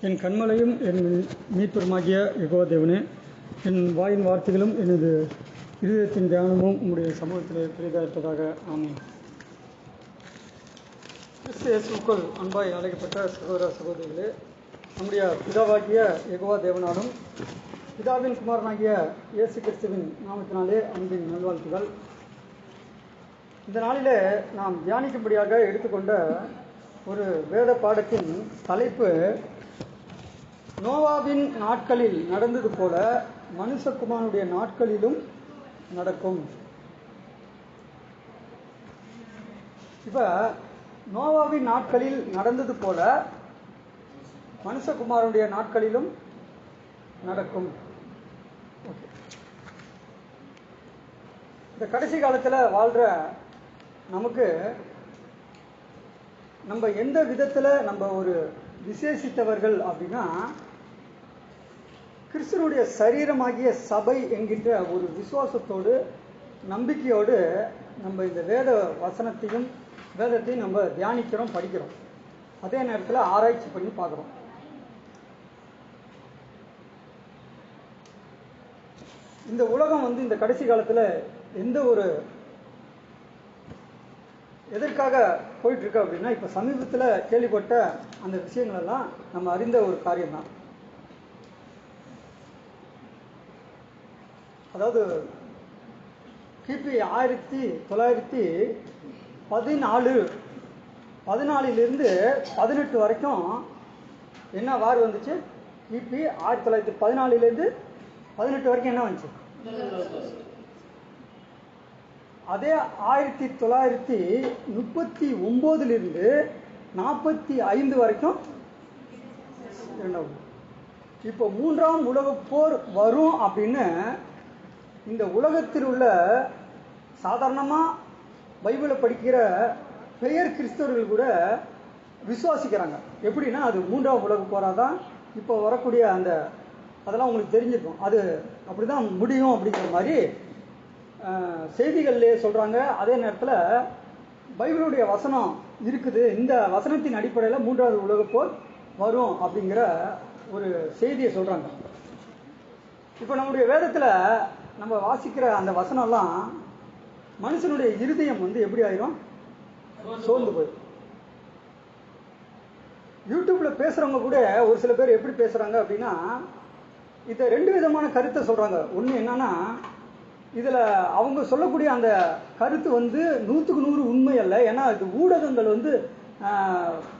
என் கண்மலையும் என் மீட்பருமாகிய யெகோவா தேவனே, என் வாயின் வார்த்தைகளும் எனது இருதயத்தின் தியானமும் உங்களுடைய சமூகத்திலே பெரிதாக இருப்பதாக. ஆமென். கிறிஸ்து இயேசுவுக்குள் அன்பாய் அழைக்கப்பட்ட சகோதர சகோதரிகளே, நம்முடைய பிதாவாகிய யெகோவா தேவனாலும் பிதாவின் குமாரனாகிய இயேசு கிறிஸ்துவின் நாமத்தினாலே அன்பின் நல்வாழ்த்துகள். இந்த நாளிலே நாம் தியானிக்கும்படியாக எடுத்துக்கொண்ட ஒரு வேத பாடத்தின் தலைப்பு, நோவாவின் நாட்களில் நடந்தது போல மனுஷகுமாரனுடைய நாட்களிலும் நடக்கும். இப்ப நோவாவின் நாட்களில் நடந்தது போல மனுஷகுமாரனுடைய நாட்களிலும் நடக்கும். இந்த கடைசி காலத்தில் வாழ்ற நமக்கு நம்ம எந்த விதத்தில் நம்ம ஒரு விசேஷித்தவர்கள் அப்படின்னா, கிறிஸ்துவனுடைய சரீரமாகிய சபை என்கின்ற ஒரு விசுவாசத்தோடு நம்பிக்கையோடு நம்ம இந்த வேத வசனத்தையும் வேதத்தையும் நம்ம தியானிக்கிறோம், படிக்கிறோம். அதே நேரத்தில் ஆராய்ச்சி பண்ணி பார்க்குறோம். இந்த உலகம் இந்த கடைசி காலத்தில் எந்த ஒரு எதற்காக போயிட்டு இருக்கு அப்படின்னா, இப்போ சமீபத்தில் கேள்விப்பட்ட அந்த விஷயங்கள் எல்லாம் நம்ம அறிந்த ஒரு காரியம்தான். அதாவது கிபி 1914 18 வரைக்கும் என்ன வார் வந்துச்சு? கிபி 1914 18 வரைக்கும் என்ன வந்துச்சு? அதே 1939 45 வரைக்கும் இரண்டாவது. இப்போ 3ஆம் உலகப் போர் வரும் அப்படின்னு இந்த உலகத்தில் உள்ள சாதாரணமாக பைபிளை படிக்கிற பெயர் கிறிஸ்தவர்கள் கூட விசுவாசிக்கிறாங்க. எப்படின்னா, அது 3ஆம் உலகப் போராக தான் இப்போ வரக்கூடிய அதெல்லாம் உங்களுக்கு தெரிஞ்சிருக்கும். அது அப்படி தான் முடியும் அப்படிங்கிற மாதிரி செய்திகள்லேயே சொல்கிறாங்க. அதே நேரத்தில் பைபிளுடைய வசனம் இருக்குது. இந்த வசனத்தின் அடிப்படையில் 3வது உலகப் போர் வரும் அப்படிங்கிற ஒரு செய்தியை சொல்கிறாங்க. இப்போ நம்முடைய வேதத்தில் நம்ம வாசிக்கிற அந்த வசனம்லாம் மனுஷனுடைய இருதயம் எப்படி ஆயிரும்? சோர்ந்து போயிடும். யூடியூப்ல பேசுறவங்க கூட ஒரு சில பேர் எப்படி பேசுறாங்க அப்படின்னா, இதை 2 விதமான கருத்தை சொல்றாங்க. ஒன்று என்னன்னா, இதுல அவங்க சொல்லக்கூடிய அந்த கருத்து 100க்கு 100 உண்மை அல்ல. ஏன்னா இது ஊடகங்கள்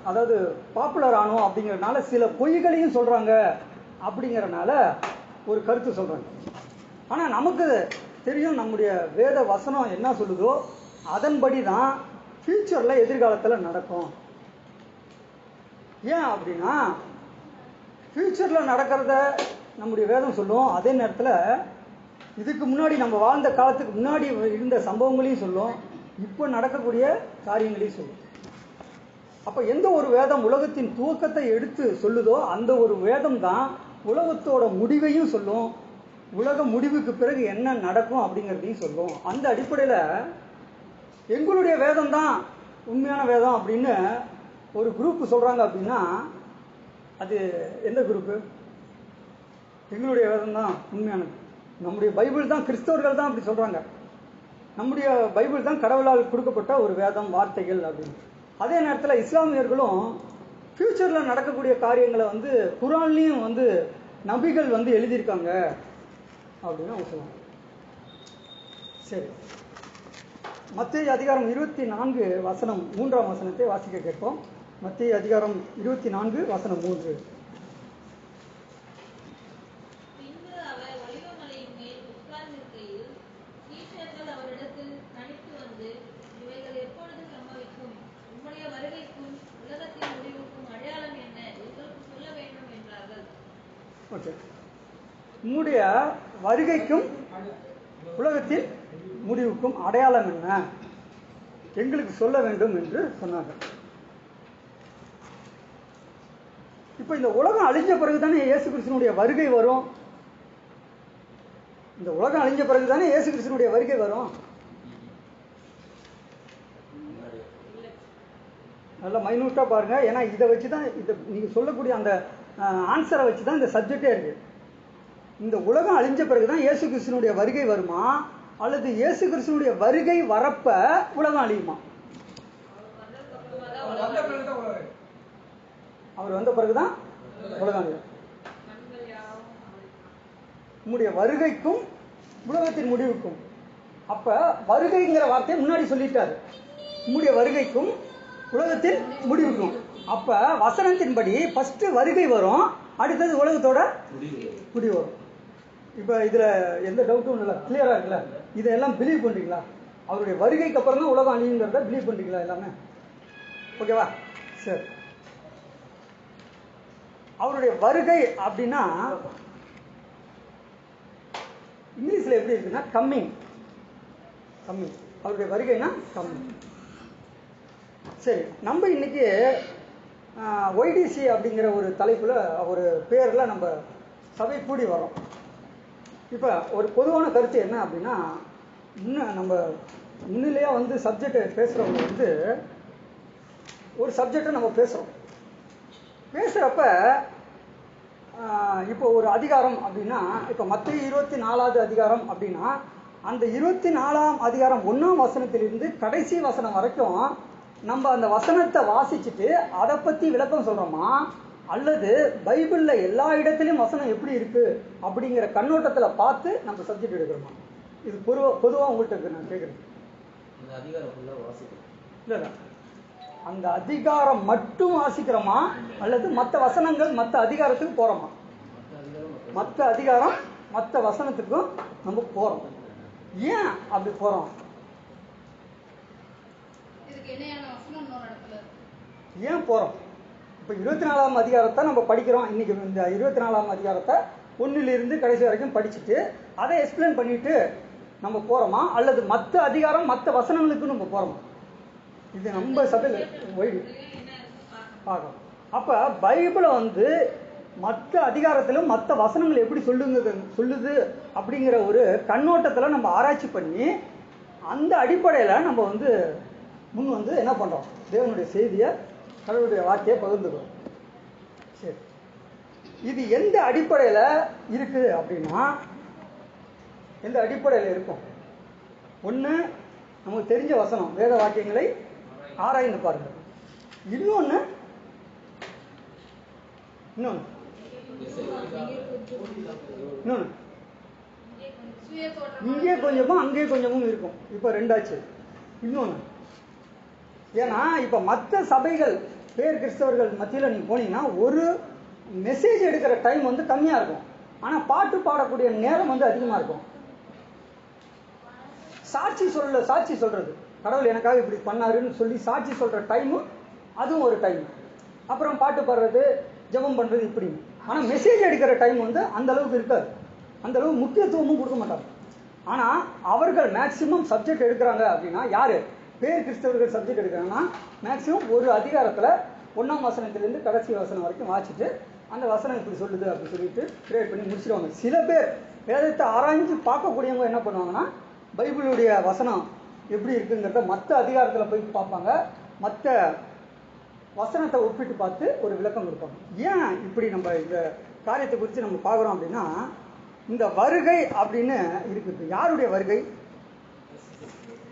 அதாவது பாப்புலர் ஆனோம் அப்படிங்கறதுனால சில பொய்களையும் சொல்றாங்க அப்படிங்கறதுனால ஒரு கருத்து சொல்றாங்க. ஆனா நமக்கு தெரியும், நம்முடைய வேத வசனம் என்ன சொல்லுதோ அதன்படி தான் ஃபியூச்சர்ல எதிர்காலத்தில் நடக்கும். ஏன் அப்படின்னா, ஃபியூச்சர்ல நடக்கிறத நம்முடைய வேதம் சொல்லும். அதே நேரத்தில் இதுக்கு முன்னாடி நம்ம வாழ்ந்த காலத்துக்கு முன்னாடி இருந்த சம்பவங்களையும் சொல்லும், இப்போ நடக்கக்கூடிய காரியங்களையும் சொல்லும். அப்போ எந்த ஒரு வேதம் உலகத்தின் துவக்கத்தை எடுத்து சொல்லுதோ அந்த ஒரு வேதம் தான் உலகத்தோட முடிவையும் சொல்லும், உலக முடிவுக்கு பிறகு என்ன நடக்கும் அப்படிங்கிறதையும் சொல்லும். அந்த அடிப்படையில் எங்களுடைய வேதம் தான் உண்மையான வேதம் அப்படின்னு ஒரு குரூப் சொல்றாங்க அப்படின்னா, அது எந்த குரூப்பு? எங்களுடைய வேதம் தான் உண்மையானது, நம்முடைய பைபிள் தான், கிறிஸ்தவர்கள் தான் அப்படி சொல்றாங்க, நம்முடைய பைபிள் தான் கடவுளால் கொடுக்கப்பட்ட ஒரு வேதம், வார்த்தைகள் அப்படின்னு. அதே நேரத்தில் இஸ்லாமியர்களும் ஃபியூச்சரில் நடக்கக்கூடிய காரியங்களை குர்ஆன்லையும் நபிகள் எழுதியிருக்காங்க அப்படின்னு அவங்க சொல்லுவாங்க. சரி, மத்தேயு அதிகாரம் 24 வசனம் 3ஆம் வசனத்தை வாசிக்க கேட்போம். மத்தேயு அதிகாரம் 24 வசனம் 3. உம்முடைய வருகைக்கும் உலகத்தின் முடிவுக்கும் அடையாளம் என்ன, எங்களுக்கு சொல்ல வேண்டும் என்று சொன்னார்கள். இப்ப இந்த உலகம் அழிஞ்ச பிறகுதானே இயேசு கிறிஸ்துனுடைய வருகை வரும். இந்த உலகம் அழிஞ்ச பிறகுதானே இயேசு கிறிஸ்துனுடைய வருகை வரும். நல்லா மைனூட்டாக பாருங்கள். ஏன்னா இதை வச்சு தான் இதை நீங்கள் சொல்லக்கூடிய அந்த ஆன்சரை வச்சு தான் இந்த சப்ஜெக்டே இருக்கு. இந்த உலகம் அழிஞ்ச பிறகுதான் இயேசு கிறிஸ்துனுடைய வருகை வருமா, அல்லது இயேசு கிறிஸ்துனுடைய வருகை வரப்ப உலகம் அழியுமா? அவர் வந்த பிறகுதான் உலகம் அழியும். உங்களுடைய வருகைக்கும் உலகத்தின் முடிவுக்கும். அப்ப வருகைங்கிற வார்த்தையை முன்னாடி சொல்லிட்டாரு, உங்களுடைய வருகைக்கும் உலகத்தின் முடிவுக்கும். அப்ப வசனத்தின்படி ஃபர்ஸ்ட் வருகை வரும், அடுத்தது உலகத்தோட முடிவு வரும். இப்ப இதுல எந்த டவுட்டும் இல்லை, கிளியரா இருக்குல்ல? இதெல்லாம் பிலீவ் பண்றீங்களா? அவருடைய வருகைக்கு அப்புறம் தான் உலகம் அழியுங்கிறத பிலீவ் பண்றீங்களா எல்லாமே? ஓகேவா? சரி. அவருடைய வருகை அப்படின்னா இங்கிலீஷ்ல எப்படி இருக்குன்னா கம்மிங். கம்மிங், அவருடைய வருகைனா கம்மிங். சரி, நம்ம இன்னைக்கு ஒய்டிசி அப்படிங்கிற ஒரு தலைப்புல ஒரு பேர்ல நம்ம சபை கூடி வரோம். இப்ப ஒரு பொதுவான கருத்து என்ன அப்படின்னா, நம்ம முன்னிலையா சப்ஜெக்ட் பேசுறவங்க ஒரு சப்ஜெக்டை நம்ம பேசுறப்ப இப்போ ஒரு அதிகாரம் அப்படின்னா, இப்போ மத்தேயு 24வது அதிகாரம் அப்படின்னா, அந்த 24ஆம் அதிகாரம் 1ஆம் வசனத்திலிருந்து கடைசி வசனம் வரைக்கும் நம்ம அந்த வசனத்தை வாசிச்சுட்டு அதை பத்தி விளக்கம் சொல்றோமா, அல்லது பைபிள்ல எல்லா இடத்திலும் வசனம் எப்படி இருக்கு அப்படிங்கிற கண்ணோட்டத்துல பார்த்து நம்ம சப்ஜெக்ட் எடுக்கிறோமா? இது பொதுவா உங்கள்கிட்ட நான் கேட்கிறேன். இல்ல, அந்த அதிகாரம் மட்டும் வாசிக்கிறோமா, அல்லது மற்ற வசனங்கள் மற்ற அதிகாரத்துக்கு போறோமா? மற்ற அதிகாரம் மற்ற வசனத்துக்கும் நம்ம போறோம். ஏன் அப்படி போறோம்? ஏன் போறோம்? இப்ப 24ஆம் அதிகாரத்தை நம்ம படிக்கிறோம். இன்னைக்கு இந்த 24ஆம் அதிகாரத்தை 1லிருந்து கடைசி வரைக்கும் படிச்சுட்டு அதை எக்ஸ்பிளைன் பண்ணிட்டு நம்ம போறோமா, அல்லது மற்ற அதிகாரம் மற்ற வசனங்களுக்கு நம்ம போறோமா? இது நம்ம சபையில் பார்க்கணும். அப்ப பைபிளை மற்ற அதிகாரத்திலும் மற்ற வசனங்கள் எப்படி சொல்லுது அப்படிங்கிற ஒரு கண்ணோட்டத்துல நம்ம ஆராய்ச்சி பண்ணி அந்த அடிப்படையில நம்ம முன் என்ன பண்றோம், தேவனுடைய செய்தியை, கடவுளுடைய வார்த்தையை பகிர்ந்துக்கிறோம். சரி, இது எந்த அடிப்படையில இருக்கு அப்படின்னா, எந்த அடிப்படையில் இருக்கும்? ஒண்ணு, நமக்கு தெரிஞ்ச வசனம், வேத வாக்கியங்களை ஆராய்ந்து பாருங்க. இன்னொன்னு இங்கே கொஞ்சமும் அங்கே கொஞ்சமும் இருக்கும். இப்ப ரெண்டாச்சு. இன்னொன்னு, ஏன்னா இப்ப மற்ற சபைகள் பேர் கிறிஸ்தவர்கள் மத்தியில நீங்க போனீங்கன்னா ஒரு மெசேஜ் எடுக்கிற டைம் கம்மியா இருக்கும், ஆனா பாட்டு பாடக்கூடிய நேரம் அதிகமா இருக்கும். சாட்சி சொல்றது, கடவுள் எனக்காக இப்படி பண்ணாருன்னு சொல்லி சாட்சி சொல்ற டைமும் அதுவும் ஒரு டைம். அப்புறம் பாட்டு பாடுறது, ஜெபம் பண்றது, இப்படி. ஆனா மெசேஜ் எடுக்கிற டைம் அந்த அளவுக்கு இருக்காது, அந்த அளவு முக்கியத்துவமும் கொடுக்க மாட்டாங்க. ஆனா அவர்கள் மேக்சிமம் சப்ஜெக்ட் எடுக்கிறாங்க அப்படின்னா, யாரு பேர் கிறிஸ்தவர்கள் சப்ஜெக்ட் எடுக்கிறாங்கன்னா, மேக்சிமம் ஒரு அதிகாரத்துல 1ஆம் வசனத்திலிருந்து கடைசி வசனம் வரைக்கும் வாசிச்சுட்டு அந்த வசனம் இப்படி சொல்லுது அப்படின்னு சொல்லிட்டு கிரியேட் பண்ணி முடிச்சிருவாங்க. சில பேர் வேதத்தை ஆராய்ஞ்சு பார்க்கக்கூடியவங்க என்ன பண்ணுவாங்கன்னா, பைபிளுடைய வசனம் எப்படி இருக்குங்கிறத மற்ற அதிகாரத்தில் போய் பார்ப்பாங்க, மற்ற வசனத்தை ஒப்பிட்டு பார்த்து ஒரு விளக்கம் கொடுப்பாங்க. ஏன் இப்படி நம்ம இந்த காரியத்தை குறித்து நம்ம பார்க்குறோம் அப்படின்னா, இந்த வருகை அப்படின்னு இருக்குது. யாருடைய வருகை?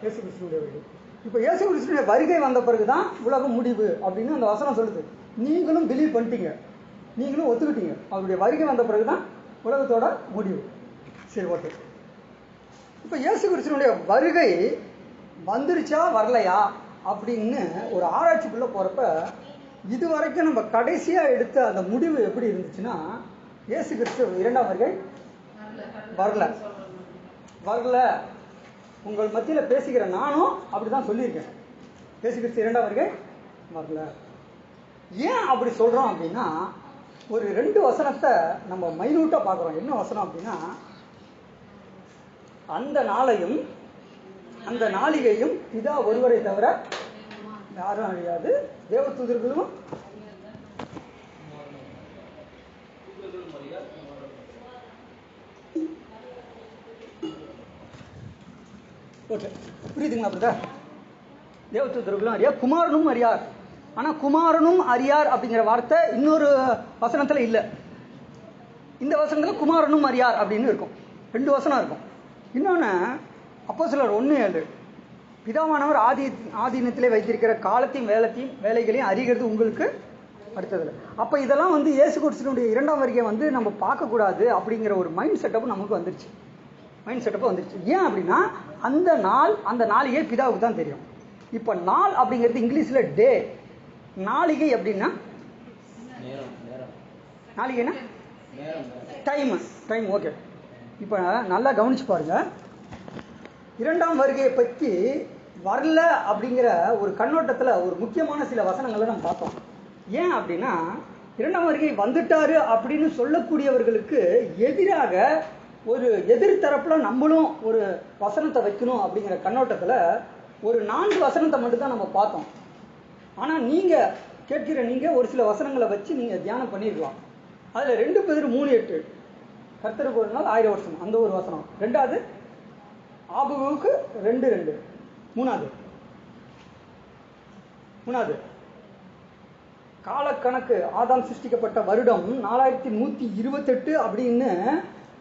இயேசு கிறிஸ்துனுடைய வருகை. இப்போ இயேசு கிறிஸ்துனுடைய வருகை வந்த பிறகுதான் உலகம் முடிவு அப்படின்னு அந்த வசனம் சொல்லுது. நீங்களும் பிலீவ் பண்ணிட்டீங்க, நீங்களும் ஒத்துக்கிட்டீங்க. அவருடைய வருகை வந்த பிறகுதான் உலகத்தோட முடிவு. சரி, ஓகே. இப்போ இயேசு கிறிஸ்துனுடைய வருகை வந்துருச்சா வரலையா அப்படின்னு ஒரு ஆராய்ச்சிக்குள்ள போறப்ப, இதுவரைக்கும் நம்ம கடைசியா எடுத்த அந்த முடிவு எப்படி இருந்துச்சுன்னா, இயேசு கிறிஸ்து 2ஆம் வருகை வரல. உங்கள் மத்தியில பேசுகிற நானும் அப்படிதான் சொல்லியிருக்கேன், இயேசு கிறிஸ்து 2ஆம் வருகை வரல. ஏன் அப்படி சொல்றோம் அப்படின்னா, ஒரு 2 வசனத்தை நம்ம மைனூட்டா பார்க்கிறோம். என்ன வசனம் அப்படின்னா, அந்த நாளையும் அந்த நாளிகையும் பிதா ஒருவரை தவிர யாரும் அழியாது, தேவதூதர்களும் புரியுதுங்களா? அப்படிதான் தேவதூதர்களும் அறியார், குமாரனும் அறியார். ஆனால் குமாரனும் அறியார் அப்படிங்கிற வார்த்தை இன்னொரு வசனத்தில் இல்லை. இந்த வசனத்தில் குமாரனும் அறியார் அப்படின்னு இருக்கும், 2 வசனம் இருக்கும். இன்னொன்று அப்போஸ்தலர் 1:7, பிதாவானவர் ஆதீனத்திலே வைத்திருக்கிற காலத்தையும் வேலைகளையும் அறிகிறது உங்களுக்கு அடுத்ததில். அப்போ இதெல்லாம் இயேசு கிறிஸ்துவினுடைய 2ஆம் வருகை நம்ம பார்க்கக்கூடாது அப்படிங்கிற ஒரு மைண்ட் செட்டப் நமக்கு வந்துருச்சு. ஏன் அப்படின்னா அந்த நாளிகை பிதாவுக்கு தான் தெரியும். இப்போ நாள் அப்படிங்கிறது இங்கிலீஷில் டே, நாளிகை அப்படின்னா நாளிகைனா டைம். ஓகே, இப்போ நல்லா கவனிச்சு பாருங்க. 2ஆம் வருகையை பற்றி வரல அப்படிங்கிற ஒரு கண்ணோட்டத்தில் ஒரு முக்கியமான சில வசனங்களை நம்ம பார்த்தோம். ஏன் அப்படின்னா 2ஆம் வருகை வந்துட்டாரு அப்படின்னு சொல்லக்கூடியவர்களுக்கு எதிராக ஒரு எதிர்த்தரப்புல நம்மளும் ஒரு வசனத்தை வைக்கணும் அப்படிங்கிற கண்ணோட்டத்தில் ஒரு 4 வசனத்தை மட்டும்தான் நம்ம பார்த்தோம். ஆனால் நீங்கள் ஒரு சில வசனங்களை வச்சு நீங்கள் தியானம் பண்ணியிருக்கலாம். அதில் 2 Péதுரு 3:8 கர்த்தருக்கு ஒரு நாள் 1000 வருஷம், அந்த ஒரு வசனம். 2வது ஆபகுவுக்கு 2:2. 3வது காலக்கணக்கு ஆதாம் சிருஷ்டிக்கப்பட்ட வருடம் 4128 அப்படின்னு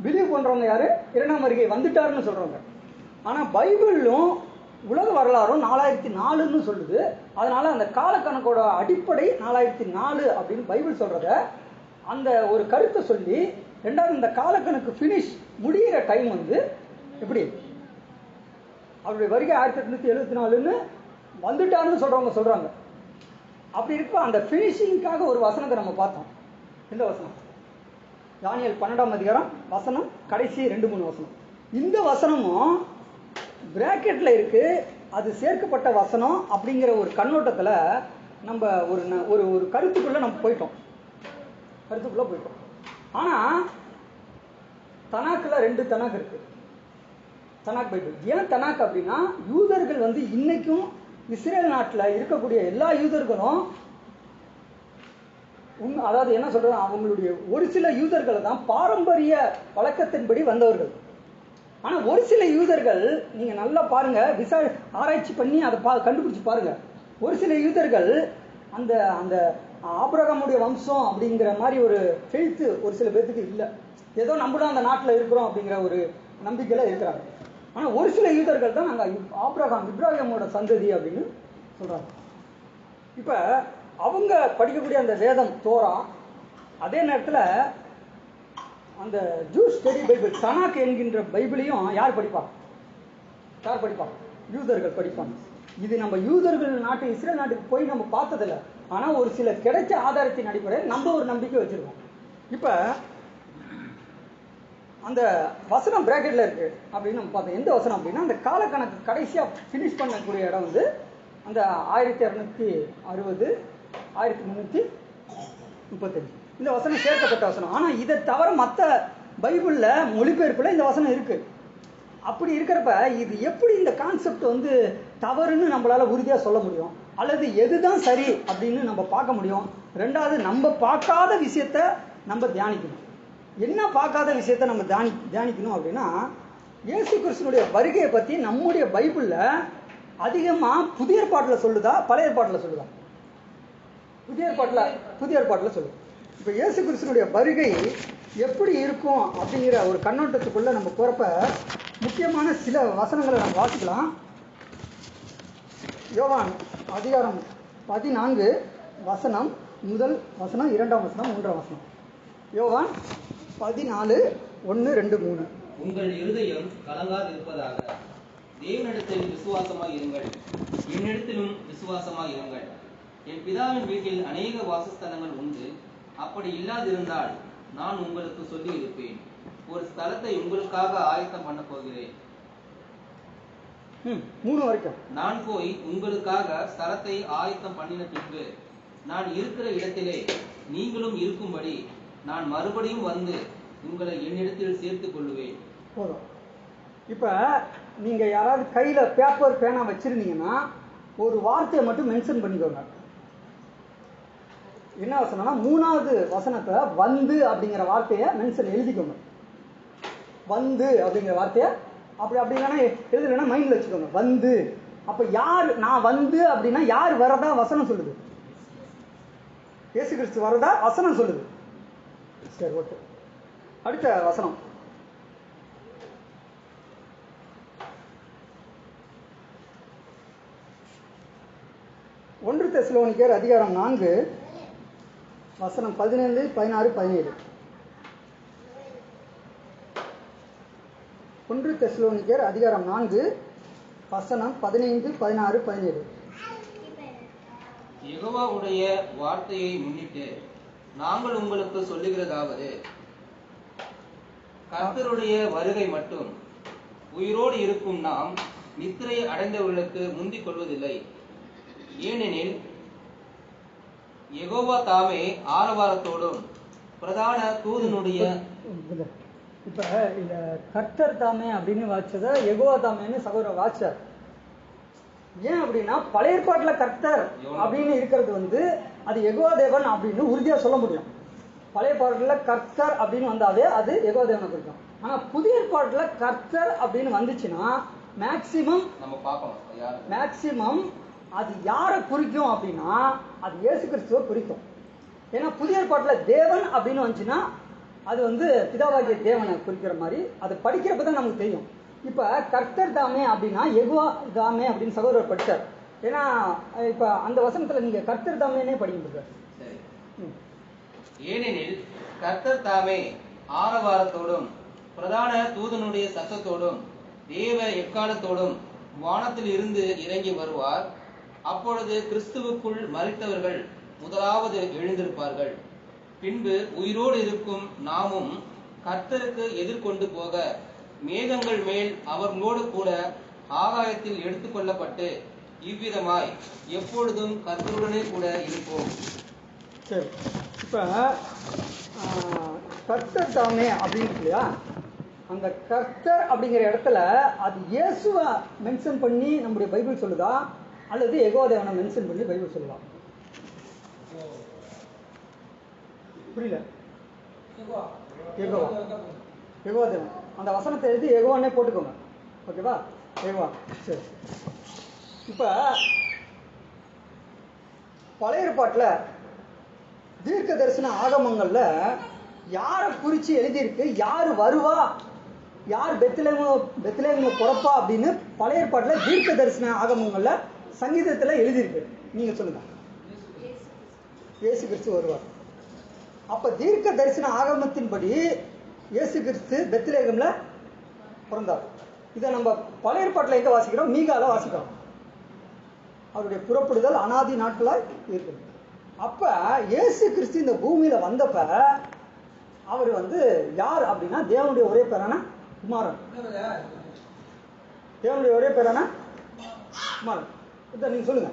பிலீவ் பண்றவங்க யாரு? 2ஆம் வருகை வந்துட்டாருன்னு சொல்றவங்க. ஆனா பைபிளும் உலக வரலாறும் 4004ன்னு சொல்லுது. அதனால அந்த காலக்கணக்கோட அடிப்படை 4004 அப்படின்னு பைபிள் சொல்றத அந்த ஒரு கருத்தை சொல்லி, 2வது இந்த காலக்கணக்கு பினிஷ் முடிகிற டைம் எப்படி அவருடைய வருகை 1874ன்னு வந்துட்டாருன்னு சொல்றாங்க. அப்படி இருக்க அந்த பினிஷிங்காக ஒரு வசனத்தை நம்ம பார்த்தோம். இந்த வசனம் தானியேல் 12ஆம் அதிகாரம் வசனம் கடைசி 2-3 வசனம். இந்த வசனமும் பிராக்கெட்ல இருக்கு, அது சேர்க்கப்பட்ட வசனம் அப்படிங்கிற ஒரு கண்ணோட்டத்தில் நம்ம ஒரு கருத்துக்குள்ள நம்ம போயிட்டோம். ஆனா தனாக்குல 2 தனாக் இருக்கு. தனாக் பைபிள். ஏன் தனாக் அப்படின்னா யூதர்கள் இன்னைக்கும் இஸ்ரேல் நாட்டில் இருக்கக்கூடிய எல்லா யூதர்களும் அதாவது என்ன சொல்றது, அவங்களுடைய ஒரு சில யூதர்கள் தான் பாரம்பரிய வழக்கத்தின்படி வந்தவர்கள். ஆனா ஒரு சில யூதர்கள் நீங்க நல்லா பாருங்க, ஆராய்ச்சி பண்ணி அதை கண்டுபிடிச்சு பாருங்க. ஒரு சில யூதர்கள் அந்த அந்த ஆபிரகாமுடைய வம்சம் அப்படிங்கிற மாதிரி ஒரு ஃபெய்த் ஒரு சில பேர்த்துக்கு இல்லை. ஏதோ நம்மளும் அந்த நாட்டில் இருக்கிறோம் அப்படிங்கிற ஒரு நம்பிக்கையில இருக்கிறாங்க. ஆனா ஒரு சில யூதர்கள் தான் நாங்கள் இப்ராஹிமோட சந்ததி அப்படின்னு சொல்றாங்க. இப்ப அவங்க படிக்கக்கூடிய அந்த வேதம் தோரா, அதே நேரத்தில் அந்த ஜூஸ் ஸ்டடி பைபிள் தனாக் என்கின்ற பைபிளையும் யார் படிப்பாங்க? யூதர்கள் படிப்பாங்க. இது நம்ம யூதர்கள் நாட்டு இஸ்ரேல் நாட்டுக்கு போய் நம்ம பார்த்ததில்ல. ஆனா ஒரு சில கிடைச்ச ஆதாரத்தின் அடிப்படையில் நம்ம ஒரு நம்பிக்கை வச்சிருக்கோம். இப்ப அந்த வசனம் பிராக்கெட்ல இருக்கு அப்படின்னு நம்ம பார்த்தோம். எந்த வசனம் அப்படின்னா அந்த காலக்கணக்கு கடைசியா பினிஷ் பண்ணக்கூடிய இடம் அந்த 1260 1335 இந்த வசனம் சேர்க்கப்பட்ட வசனம். ஆனா இதை தவிர மற்ற பைபிள்ல மொழிபெயர்ப்புல இந்த வசனம் இருக்கு. அப்படி இருக்கிறப்ப இது எப்படி இந்த கான்செப்ட் தவறுன்னு நம்மளால உறுதியா சொல்ல முடியும், அல்லது எதுதான் சரி அப்படின்னு நம்ம பார்க்க முடியும்? 2வது நம்ம பார்க்காத விஷயத்த நம்ம தியானிக்கணும். என்ன பார்க்காத விஷயத்த நம்ம தியானிக்கணும் அப்படின்னா, இயேசு கிறிஸ்துனுடைய வருகையை பத்தி நம்முடைய பைபிள்ல அதிகமா புதிய ஏற்பாட்டில் சொல்லுதா பழைய ஏற்பாட்டில் சொல்லுதா? புதிய ஏற்பாட்டில் சொல்லுது. இப்போ இயேசு கிறிஸ்துனுடைய வருகை எப்படி இருக்கும் அப்படிங்கிற ஒரு கண்ணோட்டத்துக்குள்ள நம்ம போறப்ப முக்கியமான சில வசனங்களை நம்ம வாசிக்கலாம். யோவான் அதிகாரம் 14 வசனம், முதல் வசனம், 2ஆம் வசனம், 3ஆம் வசனம். யோவான் 14 1 2 3. உங்கள் இருதயம் கலங்காதிருப்பதாக தேவனிடத்தில் விசுவாசமாய் இருங்கள், என்னிடத்திலும் விசுவாசமாய் இருங்கள். என் பிதாவின் வீட்டில் அநேக வாசஸ்தலங்கள் உண்டு. அப்படி இல்லாதிருந்தால் நான் உங்களுக்கு சொல்லி இருப்பேன். ஒரு ஸ்தலத்தை உங்களுக்காக ஆயத்தம் பண்ண போகிறேன். 3 வரைக்கும். நான் போய் உங்களுக்காக ஸ்தலத்தை ஆயத்தம் பண்ணின பின்பு நான் இருக்கிற இடத்திலே நீங்களும் இருக்கும்படி நான் மறுபடியும் வந்து உங்களை என்னிடத்தில் சேர்த்துக் கொள்ளுவேன். போதும். இப்ப நீங்க யாராவது கையில பேப்பர் பேனா வச்சிருந்தீங்கன்னா ஒரு வார்த்தையை மட்டும் மென்ஷன் பண்ணிக்கோங்க. என்ன வசனம்னா 3வது வசனத்தை அப்படிங்கிற வார்த்தையை மென்ஷன் எழுதிக்கோங்க. அப்படிங்கிற வார்த்தையை அப்படி இல்லைன்னா எழுதுனா மைண்ட்ல வச்சுக்கோங்க. அப்ப யார் நான் அப்படின்னா யார் வரதா வசனம் சொல்லுது? இயேசு கிறிஸ்து வரதா வசனம் சொல்லுது. சரி, ஓகே. அடுத்த வசனம். ஒன்று தெசலோனிக்கேயர் அதிகாரம் 4 வசனம் 17, 16, 17. 1 தெசலோனிக்கேயர் அதிகாரம் 4 வசனம் 15, 16, 17. யெகோவாவுடைய வார்த்தையை முன்னிட்டு நாங்கள் உங்களுக்கு சொல்லுகிறதாவது, கர்த்தருடைய வருகை மட்டும் உயிரோடு இருக்கும் நாம் நித்திரை அடைந்தவர்களுக்கு முந்திக் கொள்வதில்லை. ஏனெனில் யெகோவா தாமே ஆரவாரத்தோடும் பிரதான தூதனுடைய இப்ப இந்த கர்த்தர் தாமே அப்படின்னு வாச்சத யெகோவா தாமேன்னு சகோதரர் வாச்சார். ஏன் அப்படின்னா பழைய ஏற்பாட்டுல கர்த்தர் அப்படின்னு இருக்கிறது வந்து அது யெகோவா தேவன் அப்படின்னு உறுதியா சொல்ல முடியும். பழைய ஏற்பாட்டுல கர்த்தர் அப்படின்னு வந்தாவே அது யெகோவா தேவனை குறிக்கும். ஆனா புதிய ஏற்பாட்டுல கர்த்தர் அப்படின்னு வந்துச்சுன்னா மேக்சிமம் அது யாரை குறிக்கும் அப்படின்னா அது இயேசு கிறிஸ்துவை குறிக்கும். ஏன்னா புதிய ஏற்பாட்டுல தேவன் அப்படின்னு வந்துச்சுன்னா அது வந்து பிதாவாகிய தேவனை குறிக்கிற மாதிரி அது படிக்கிறப்ப தான் நமக்கு தெரியும். இப்ப கர்த்தர் தாமே அப்படின்னா யெகோவா தாமே அப்படின்னு சகோதரர் படிச்சார். ஏன்னா இப்ப அந்த வசனத்துல நீங்க கர்த்தர் தாமேனே படிக்க. ஏனெனில் கர்த்தர் தாமே ஆரவாரத்தோடும் பிரதான தூதனுடைய சத்தத்தோடும் தேவ எக்காலத்தோடும் வானத்தில் இருந்து இறங்கி வருவார். அப்பொழுது கிறிஸ்துவுக்குள் மரித்தவர்கள் முதலாவது எழுந்திருப்பார்கள். பின்பு உயிரோடு இருக்கும் நாமும் கர்த்தருக்கு எதிர்கொண்டு போக மேகங்கள் மேல் அவர்களோடு கூட ஆகாயத்தில் எடுத்துக்கொள்ளப்பட்டு இவ்விதமாய் எப்பொழுதும் கர்த்தருடனே கூட இருப்போம். சரி, இப்ப கர்த்தர் தாமே அப்படின்னு இல்லையா, அந்த கர்த்தர் அப்படிங்கிற இடத்துல அது இயேசுவை மென்ஷன் பண்ணி நம்முடைய பைபிள் சொல்லுதா அல்லது யெகோவா தேவனை மென்ஷன் பண்ணி பைபிள் சொல்லுதா? புரியல. யெகோவா தேவன் அந்த வசனத்தை எழுதி யெகோவானே போட்டுக்கோங்க. ஓகேவா? யெகோவா. சரி, இப்ப பழைய ஏற்பாட்டுல தீர்க்க தரிசன ஆகமங்கள்ல யாரை குறிச்சு எழுதியிருக்கு, யாரு வருவா, யார் பெத்லகேம்ல பிறப்பா அப்படின்னு பழைய ஏற்பாட்டுல தீர்க்க தரிசன ஆகமங்கள்ல சங்கீதத்துல எழுதியிருக்கு. நீங்க சொல்லுங்க. இயேசு கிறிஸ்து வருவார். அப்ப தீர்க்க தரிசன ஆகமத்தின்படி இயேசு கிறிஸ்து பெத்லகேம்ல பிறந்தார். இதை நம்ம பழைய ஏற்பாட்டுல எங்க வாசிக்கிறோம்? மீகால வாசிக்கிறோம். அவருடைய புறப்படுதல் அனாதி நாட்களாய் இருக்குது. அப்ப இயேசு கிறிஸ்து இந்த பூமியில வந்தப்ப அவர் வந்து யார் அப்படின்னா தேவனுடைய ஒரே பேரான குமாரன். தேவனுடைய ஒரே பேரான குமாரன். இதை நீங்க சொல்லுங்க.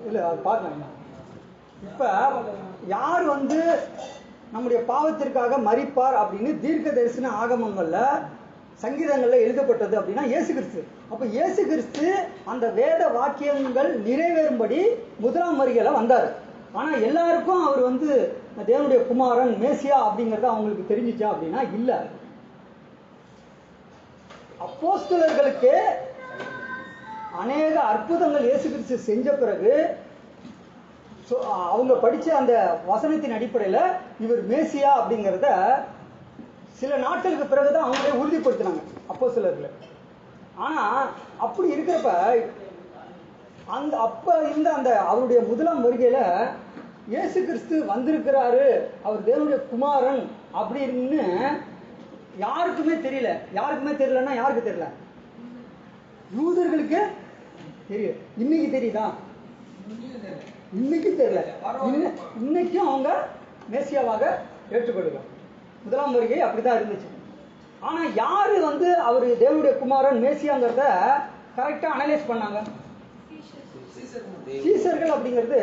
இல்ல அது பார்க்கலாம். இப்ப யார் வந்து நம்முடைய பாவத்திற்காக மரிப்பார் அப்படின்னு தீர்க்க தரிசன ஆகமங்கள்ல சங்கீதங்கள்ல எழுதப்பட்டது அப்படின்னா இயேசு கிறிஸ்து. அப்ப இயேசு கிறிஸ்து அந்த வேத வாக்கியங்கள் நிறைவேறும்படி முதலாம் வருகையில வந்தார். ஆனா எல்லாருக்கும் அவர் வந்து தேவனுடைய குமாரன் மேசியா அப்படிங்கறது அவங்களுக்கு தெரிஞ்சிச்சா அப்படின்னா இல்ல. அப்போஸ்தலர்களுக்கு அநேக அற்புதங்கள் இயேசு கிறிஸ்து செஞ்ச பிறகு அவங்க படிச்ச அந்த வசனத்தின் அடிப்படையில இவர் மேசியா அப்படிங்கறத சில நாட்களுக்கு பிறகுதான் அவங்களே உறுதிப்படுத்தினாங்க அப்போஸ்தலர்கள். ஆனா அப்படி இருக்கிறப்ப அப்ப இருந்த அந்த அவருடைய முதலாம் வருகையில இயேசு கிறிஸ்து வந்திருக்கிறாரு, அவர் தேவனுடைய குமாரன் அப்படின்னு யாருக்குமே தெரியல. யாருக்குமே தெரியலன்னா யாருக்கு தெரியல? யூதர்களுக்கு தெரியும். இன்னைக்கு தெரியுதா? இன்னைக்கு தெரியல. இன்னைக்கும் அவங்க மேசியாவாக ஏற்றுக்கொள்ளுங்க. முதலாம் வருகை அப்படிதான் இருந்துச்சு. ஆனா யாரு வந்து அவரு தேவனுடைய குமாரன் மேசியாங்கிறத கரெக்டா அனலைஸ் பண்ணாங்க? சீசர்கள். அப்படிங்கிறது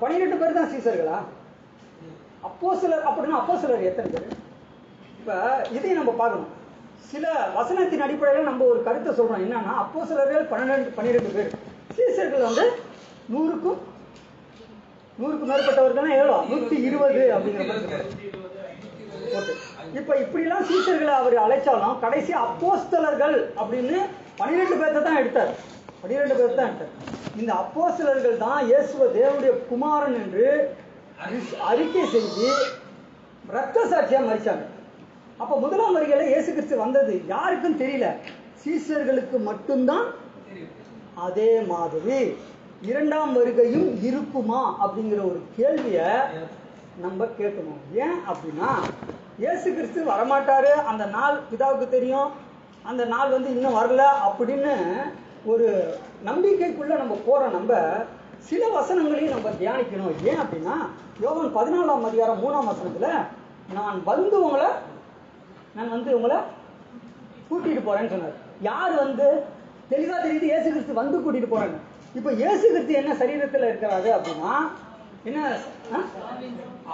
12 பேர் தான் சீசர்களா? அப்போஸ்தலர் அப்படின்னா அப்போஸ்தலர் எத்தனை பேர்? இப்ப இதையும் நம்ம பார்க்கணும். சில வசனத்தின் அடிப்படையில் நம்ம ஒரு கருத்தை சொல்றோம். என்னன்னா அப்போஸ்தலர்கள் 12 பேர், சீசர்கள் வந்து 100க்கும் மேற்பட்டவர்கள் எவ்வளோ? 120 அப்படிங்கிற மாதிரி. இப்ப இப்படிலாம் சீசர்களை அவர் அழைச்சாலும் கடைசி அப்போஸ்தலர்கள் அப்படின்னு 12 பேர்த்த தான் எடுத்தார். 12 பேர் தான். இந்த அப்போஸ்தலர்கள் தான் இயேசுவை தேவனுடைய குமாரன் என்று அறிக்கை செய்து இரத்த சாட்சியா மரிச்சாங்க. அப்ப முதலாம் வருகையில இயேசு கிறிஸ்து வந்தது யாருக்கும் தெரியல, சீஷர்களுக்கு மட்டும்தான். அதே மாதிரி இரண்டாம் வருகையும் இருக்குமா அப்படிங்கிற ஒரு கேள்விய நம்ம கேட்கணும். ஏன் அப்படின்னா இயேசு கிறிஸ்து வரமாட்டாரு, அந்த நாள் பிதாவுக்கு தெரியும், அந்த நாள் இன்னும் வரல அப்படின்னு ஒரு நம்பிக்கைக்குள்ள நம்ம போற நம்ம சில வசனங்களையும் நம்ம தியானிக்கணும். ஏன் அப்படின்னா யோவான் 14ஆம் அதிகாரம் 3ஆம் வசனத்துல நான் உங்களை கூட்டிட்டு போறேன்னு சொன்னார். யார் தெளிவா தெரியுது, இயேசு கிறிஸ்து கூட்டிட்டு போறாங்க. இப்ப இயேசு கிறிஸ்து என்ன சரீரத்துல இருக்கிறாரு அப்படின்னா என்ன,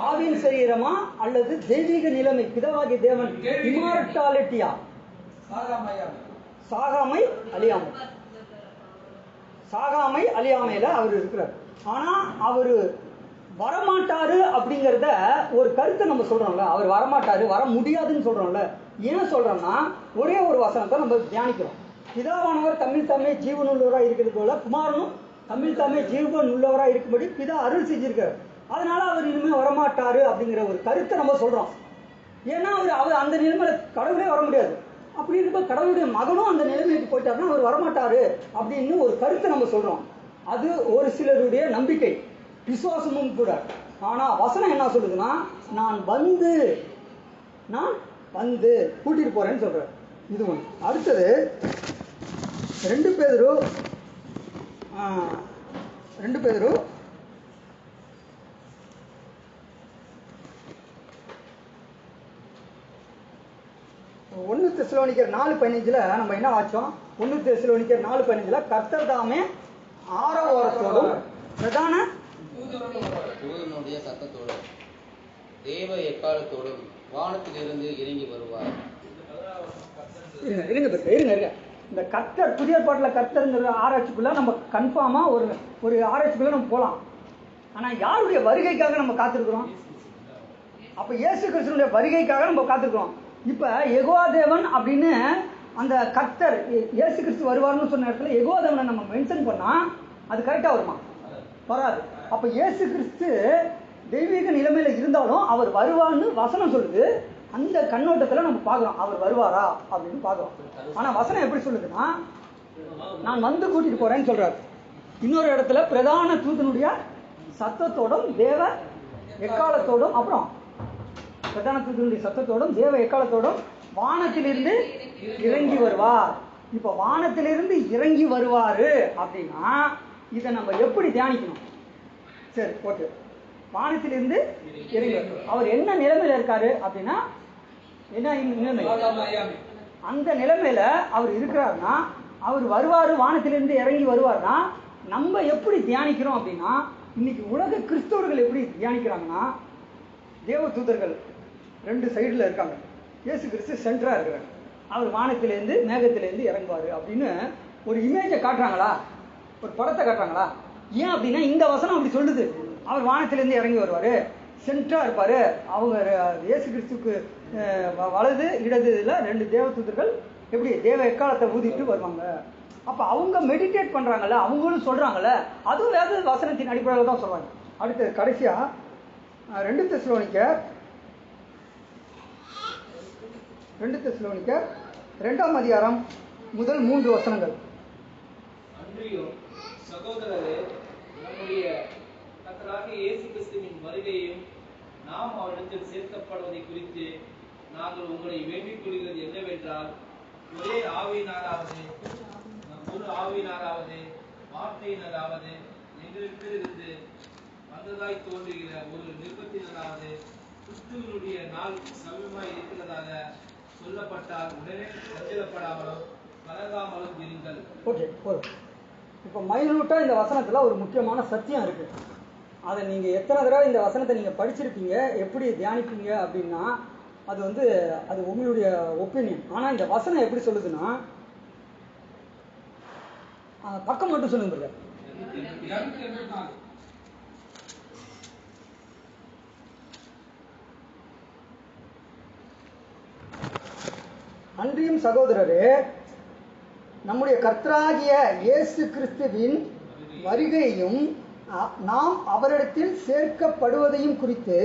ஆவின் சரீரமா அல்லது தெய்வீக நிலைமை, பிதாவாகிய தேவன் இமார்டாலிட்டியா, சாகாமை அழியாமையில அவர் இருக்கிறார். ஆனா அவரு வரமாட்டாரு அப்படிங்கறத ஒரு கருத்தை நம்ம சொல்றோம்ல, அவர் வரமாட்டாரு வர முடியாதுன்னு சொல்றோம்ல. ஏன் சொல்றோம்னா ஒரே ஒரு வசனத்தை நம்ம தியானிக்கிறோம். பிதாவானவர் தம்மில் தாமே ஜீவன் உள்ளவராக இருக்கிறது போல குமாரனும் தம்மில் தாமே ஜீவன் உள்ளவராக இருக்கும்படி பிதா அருள் செஞ்சிருக்காரு. அதனால அவர் இனிமே வரமாட்டாரு அப்படிங்கிற ஒரு கருத்தை நம்ம சொல்றோம். ஏன்னா அவர் அந்த நிலைமையில கடவுளே வர முடியாது. அப்படி இருக்க கடவுளுடைய மகனும் அந்த நிலைமைக்கு போயிட்டாருன்னா அவர் வரமாட்டாரு அப்படின்னு ஒரு கருத்தை நம்ம சொல்றோம். அது ஒரு சிலருடைய நம்பிக்கை, விசுவாசமும் கூட. ஆனா வசனம் என்ன சொல்லுதுன்னா நான் வந்து கூட்டிட்டு போறேன்னு சொல்றேன். இது ஒன்று. அடுத்தது 2 பேதுரு 1 தெசலோனிக்கர் 4:15 நம்ம என்ன வாச்சோம்? 1 தெசலோனிக்கர் 4:15 கர்த்தர் தாமே ஆரவாரத்தோடும் பிரதான தூதனுடைய சத்தத்தோடும் தேவ எக்காலத்தோடும் வானத்திலிருந்து இறங்கி வருவார். இருங்க. இந்த கர்த்தர் புதிய பாட்டில் கர்த்தருங்கிற ஆராய்ச்சிக்குள்ள நம்ம கன்ஃபார்மா ஒரு ஆராய்ச்சிக்குள்ள நம்ம போகலாம். ஆனா யாருடைய வருகைக்காக நம்ம காத்திருக்கிறோம்? அப்ப இயேசு கிறிஸ்துவினுடைய வருகைக்காக நம்ம காத்திருக்கிறோம். இப்ப யெகோவா தேவன் அப்படின்னு அந்த கர்த்தர் இயேசு கிறிஸ்து வருவார்னு சொன்ன இடத்துல யெகோவா தேவனை நம்ம மென்ஷன் பண்ணா அது கரெக்டா வருமா? வராது. அப்ப இயேசு கிறிஸ்து தெய்வீக நிலைமையில இருந்தாலும் அவர் வருவான்னு வசனம் சொல்லுது. அந்த கண்ணோட்டத்துல நம்ம பார்க்கிறோம் அவர் வருவாரா அப்படின்னு பார்க்கிறோம். ஆனா வசனம் எப்படி சொல்லுதுன்னா நான் கூட்டிட்டு போறேன்னு சொல்றாரு. இன்னொரு இடத்துல பிரதான தூதனுடைய சத்தத்தோடும் தேவ எக்காலத்தோடும், அப்புறம் பிரதான தூதனுடைய சத்தத்தோடும் தேவ எக்காலத்தோடும் வானத்திலிருந்து இறங்கி வருவார். இப்ப வானத்திலிருந்து இறங்கி வருவாரு அப்படின்னா இதை நம்ம எப்படி தியானிக்கணும்? சரி, ஓகே. வானத்திலிருந்து இறங்கி அவர் என்ன நிலைமையில இருக்காரு அப்படின்னா என்ன நிலைமை? அந்த நிலைமையில அவர் இருக்கிறாருன்னா அவர் வருவாரு, வானத்திலிருந்து இறங்கி வருவார்னா நம்ம எப்படி தியானிக்கிறோம் அப்படின்னா இன்னைக்கு உலக கிறிஸ்தவர்கள் எப்படி தியானிக்கிறாங்கன்னா தேவ தூதர்கள் 2 சைடுல இருக்காங்க, இயேசு கிறிஸ்து சென்டரா இருக்கிறார், அவர் வானத்திலேருந்து மேகத்திலேருந்து இறங்குவாரு அப்படின்னு ஒரு இமேஜை காட்டுறாங்களா, ஒரு படத்தை காட்டுறாங்களா? ஏன் அப்படின்னா இந்த வசனம் அப்படி சொல்லுது. அவர் வானத்திலேருந்து இறங்கி வருவாரு, சென்டரா இருப்பாரு. அவங்க இயேசு கிறிஸ்துக்கு வலது இடது இதுல 2 தேவ தூதர்கள் எப்படி தேவ எக்காலத்தை ஊதிட்டு வருவாங்க. அப்ப அவங்க மெடிடேட் பண்றாங்கல்ல, அவங்களும் சொல்றாங்கல்ல, அதுவும் வேத வசனத்தின் அடிப்படையில் தான் சொல்றாங்க. அடுத்து கடைசியா 2 தெசலோனிக்கர் 2ஆம் அதிகாரம் முதல் 3 வசனங்கள். அன்றியும் சகோதரரே, நம்முடைய கர்த்தராகிய இயேசு கிறிஸ்துவின் வருகையும் நாம் அவரிடத்தில் சேர்க்கப்படுவதை குறித்து நாங்கள் உங்களை வேண்டிக் கொள்கிறது என்னவென்றால், ஒரே ஆவியினாராவது ஒரு ஆவியினாராவது வார்த்தையினராவது எங்களிடத்திலிருந்து வந்ததாய் தோன்றுகிற ஒரு நிருபத்தினராவது கிறிஸ்துவனுடைய நாள் சமீபமாய் இருக்கிறதாக சொல்லப்பட்டால் உடனே சஞ்சலப்படாமலும் கலங்காமலும் இருங்கள். ஓகே, போதும். இப்போ மைனூட்டா இந்த வசனத்துல ஒரு முக்கியமான சத்தியம் இருக்கு. அதை நீங்க எத்தனை தடவை இந்த வசனத்தை நீங்க படிச்சிருப்பீங்க, எப்படி தியானிப்பீங்க அப்படின்னா அது உங்களுடைய ஒப்பீனியன். ஆனா இந்த வசனம் எப்படி சொல்லுதுன்னா பக்கம் மட்டும் சொல்லுங்க. அன்றியும் சகோதரரே, நம்முடைய கர்த்தராகிய இயேசு கிறிஸ்துவின் வருகையும் நாம் அவரிடத்தில் சேர்க்கப்படுவதையும் குறித்து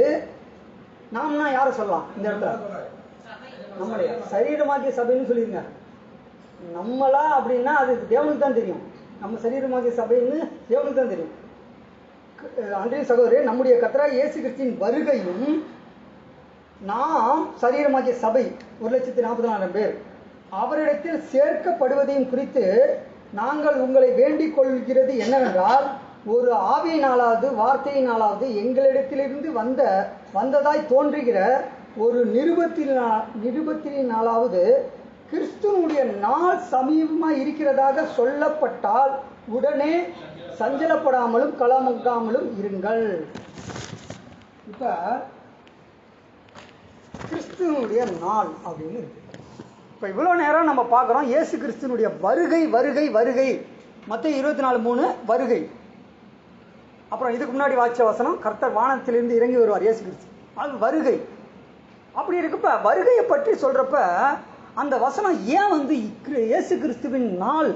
நாம்னா யாரை சொல்லலாம் இந்த இடத்துல? நம்முடைய சரீரமாகிய சபைன்னு சொல்லிருங்க. நம்மளா அப்படின்னா அது தேவனுக்கு தான் தெரியும். நம்ம சரீரமாகிய சபைன்னு தேவனுக்கு தான் தெரியும். அன்றைய சகோதரே, நம்முடைய கர்த்தராகிய இயேசு கிறிஸ்துவின் வருகையும் நாம் சரீரமாகிய சபை 1,40,000 பேர் அவரிடத்தில் சேர்க்கப்படுவதையும் குறித்து நாங்கள் உங்களை வேண்டிக் கொள்கிறது என்னவென்றால், ஒரு ஆவியினாலாவது வார்த்தையினாலாவது எங்களிடத்திலிருந்து வந்ததாய் தோன்றுகிற ஒரு நிருபத்தினாலாவது கிறிஸ்துவனுடைய நாள் சமீபமாக இருக்கிறதாக சொல்லப்பட்டால் உடனே சஞ்சலப்படாமலும் கலங்காமலும் இருங்கள். இப்ப கிறிஸ்துவனுடைய நாள் அப்படின்னு இருக்கு. இப்ப இவ்வளவு நேரம் நம்ம பார்க்கிறோம் இயேசு கிறிஸ்துவனுடைய வருகை வருகை வருகை. மத்தேயு 24:3 வருகை. அப்புறம் இதுக்கு முன்னாடி வாசிச்ச வசனம் கர்த்தர் வானத்திலிருந்து இறங்கி வருவார் இயேசு கிறிஸ்து, அது வருகை. அப்படி இருக்கப்ப வருகையை பற்றி சொல்றப்ப அந்த வசனம் ஏன் வந்து இயேசு கிறிஸ்துவின் நாள்,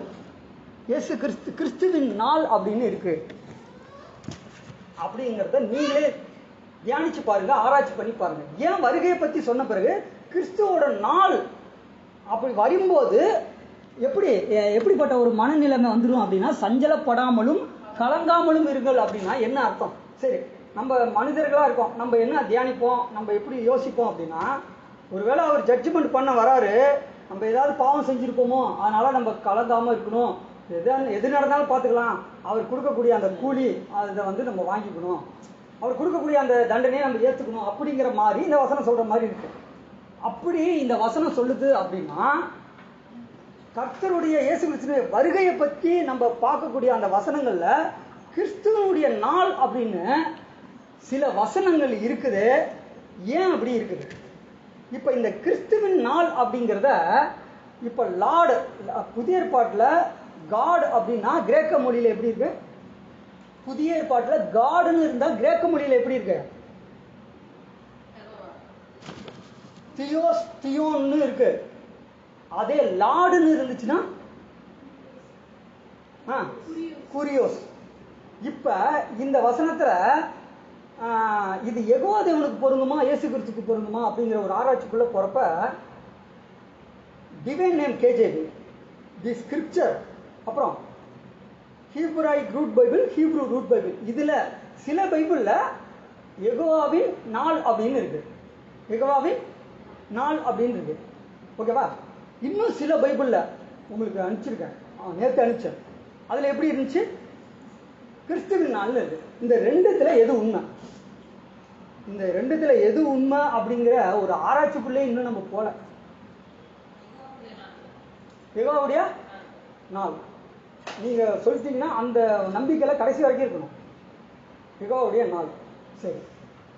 இயேசு கிறிஸ்துவின் நாள் அப்படின்னு இருக்கு அப்படிங்கிறத நீங்களே தியானிச்சு பாருங்க, ஆராய்ச்சி பண்ணி பாருங்க. ஏன் வருகையை பத்தி சொன்ன பிறகு கிறிஸ்துவோட நாள் அப்படி வரும்போது எப்படிப்பட்ட ஒரு மனநிலைமை வந்துடும் அப்படின்னா, சஞ்சலப்படாமலும் கலங்காமலும் இருங்கள் அப்படின்னா என்ன அர்த்தம்? சரி, நம்ம மனிதர்களா இருக்கோம், நம்ம என்ன தியானிப்போம், நம்ம எப்படி யோசிப்போம் அப்படின்னா, ஒருவேளை அவர் ஜட்ஜ்மெண்ட் பண்ண வராரு, நம்ம ஏதாவது பாவம் செஞ்சிருப்போமோ அதனால நம்ம கலங்காம இருக்கணும், எது நடந்தாலும் பார்த்துக்கலாம், அவர் கொடுக்கக்கூடிய அந்த கூலி அதை வந்து நம்ம வாங்கிக்கணும், அவர் கொடுக்கக்கூடிய அந்த தண்டனையை நம்ம ஏற்றுக்கணும் அப்படிங்கிற மாதிரி இந்த வசனம் சொல்ற மாதிரி இருக்கு. அப்படி இந்த வசனம் சொல்லுது அப்படின்னா, கர்த்தருடைய இயேசு கிறிஸ்துவின் வருகையை பற்றி நம்ம பார்க்கக்கூடிய அந்த வசனங்கள்ல கிறிஸ்துவனுடைய நாள் அப்படின்னு சில வசனங்கள் இருக்குது. ஏன் அப்படி இருக்குது? இப்ப இந்த கிறிஸ்துவின் நாள் அப்படிங்கிறத இப்ப லார்டு புதிய ஏற்பாட்டுல காட் அப்படின்னா கிரேக்க மொழியில எப்படி இருக்கு? புதிய ஏற்பாட்டுல காடுன்னு இருந்தா கிரேக்க மொழியில எப்படி இருக்கு? தியோஸ் தியோன்னு இருக்கு. அதே லார்டுன்னு இருந்துச்சுன்னா குரியோஸ். இப்ப இந்த வசனத்துல இது யெகோவா தேவனுக்கு பொருந்துமா இயேசு கிறிஸ்துவுக்கு பொருந்துமா அப்படிங்கிற ஒரு ஆராய்ச்சிக்குள்ள போறப்ப divine name KJV, the scripture, அப்புறம் Hebraic root bible, Hebrew root bible, இதுல சில பைபிள்ல யெகோவாவின் நாள் அப்படின்னு இருக்கு, யெகோவாவின் நாள் அப்படின்னு இருக்கு. ஓகேவா? இன்னும் சில பைபிள்ல உங்களுக்கு அனுப்பிச்சிருக்கேன், நேற்று அனுப்பிச்சேன், அதுல எப்படி இருந்துச்சு? கிறிஸ்துவின் நாள் இருக்கு. இந்த ரெண்டுத்துல எது உண்மை, இந்த ரெண்டுத்துல எது உண்மை அப்படிங்கிற ஒரு ஆராய்ச்சிக்குள்ளே இன்னும் நம்ம போல. யெகோவாவுடைய நாள் நீங்க சொல்லிட்டீங்கன்னா அந்த நம்பிக்கையில கடைசி வரைக்கும் இருக்கணும். யெகோவாவுடைய நாள். சரி,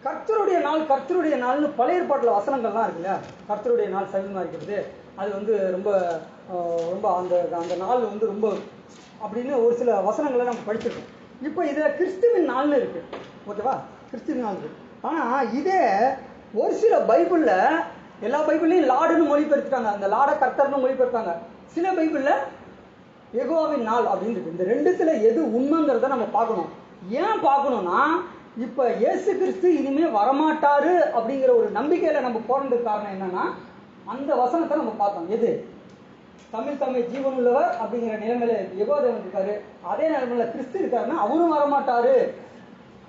கர்த்தருடைய நாள், கர்த்தருடைய நாள்னு பழைய ஏற்பாட்டில் வசனங்கள்லாம் இருக்குல்ல, கர்த்தருடைய நாள் சமீபமா இருக்கிறது, அது வந்து ரொம்ப ரொம்ப அந்த அந்த நாள் வந்து ரொம்ப அப்படின்னு ஒரு சில வசனங்களை நம்ம படிச்சிருக்கோம். இப்போ இதுல கிறிஸ்துவின் நாள்னு இருக்கு. ஓகேவா? கிறிஸ்துவின் நாள் இருக்கு. ஆனா இதே ஒரு சில பைபிள்ல, எல்லா பைபிள்லையும் லார்டுன்னு மொழிபெயர்த்துட்டாங்க, அந்த லார்டை கர்த்தர்னு மொழிபெயர்த்தாங்க. சில பைபிள்ல யெகோவாவின் நாள் அப்படின்னு இருக்கு. இந்த ரெண்டுத்துல எது உண்மைங்கிறத நம்ம பார்க்கணும். ஏன் பார்க்கணும்னா, இப்ப இயேசு கிறிஸ்து இனிமே வரமாட்டாரு அப்படிங்கிற ஒரு நம்பிக்கையில நம்ம போறதுக்கு காரணம் என்னன்னா, அந்த வசனத்தை நம்ம பார்த்தோம். எது? தமிழ் ஜீவன் உள்ளவர் அப்படிங்கிற நிலைமையில யெகோவா தேவன் இருக்காரு, அதே நிலைமையில கிறிஸ்து இருக்காருன்னா அவரும் வரமாட்டாரு,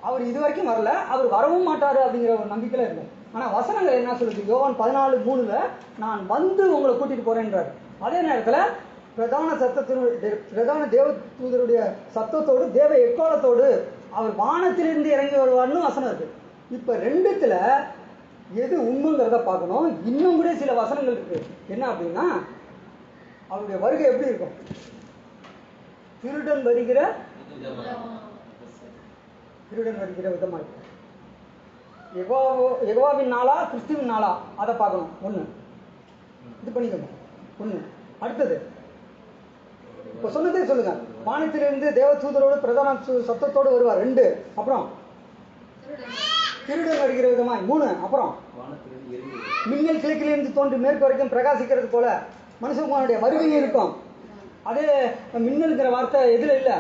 அவர் இது வரைக்கும் வரல, அவர் வரவும் மாட்டாரு அப்படிங்கிற ஒரு நம்பிக்கையில இருக்கு. ஆனா வசனங்கள் என்ன சொல்லுது? யோவான் 14:3 நான் வந்து உங்களை கூட்டிட்டு போறேன்றாரு. அதே நேரத்துல பிரதான தேவ தூதருடைய சத்தத்தோடு தேவ எக்காலத்தோடு அவர் வானத்திலிருந்து இறங்கி வருவார்னு வசனம் இருக்கு. இப்ப ரெண்டுத்துல எது உண்மைங்கிறத பார்க்கணும். இன்னும் கூட சில வசனங்கள் இருக்கு. என்ன அப்படின்னா, அவருடைய வருகை எப்படி இருக்கும்? திருடன் வருகிற விதமா இருக்கும். யெகோவாவின் நாளா கிறிஸ்துவின் நாளா அதை பார்க்கணும். ஒண்ணு இது பண்ணிக்கணும். ஒண்ணு. அடுத்தது இப்ப சொன்னதே சொல்லுங்க. வானத்திலிருந்து தேவ தூதரோடு பிரதான சத்தத்தோடு வருவார். 2. அப்புறம் திருடன் வருகிற விதமாய். 3. அப்புறம் மின்னல் கிழக்கிலிருந்து தோன்றி மேற்கு வரைக்கும் பிரகாசிக்கிறது போல மனுஷனுடைய வருகை இருக்கும். அதே மின்னலுங்கிற வார்த்தை எதுல இல்லை?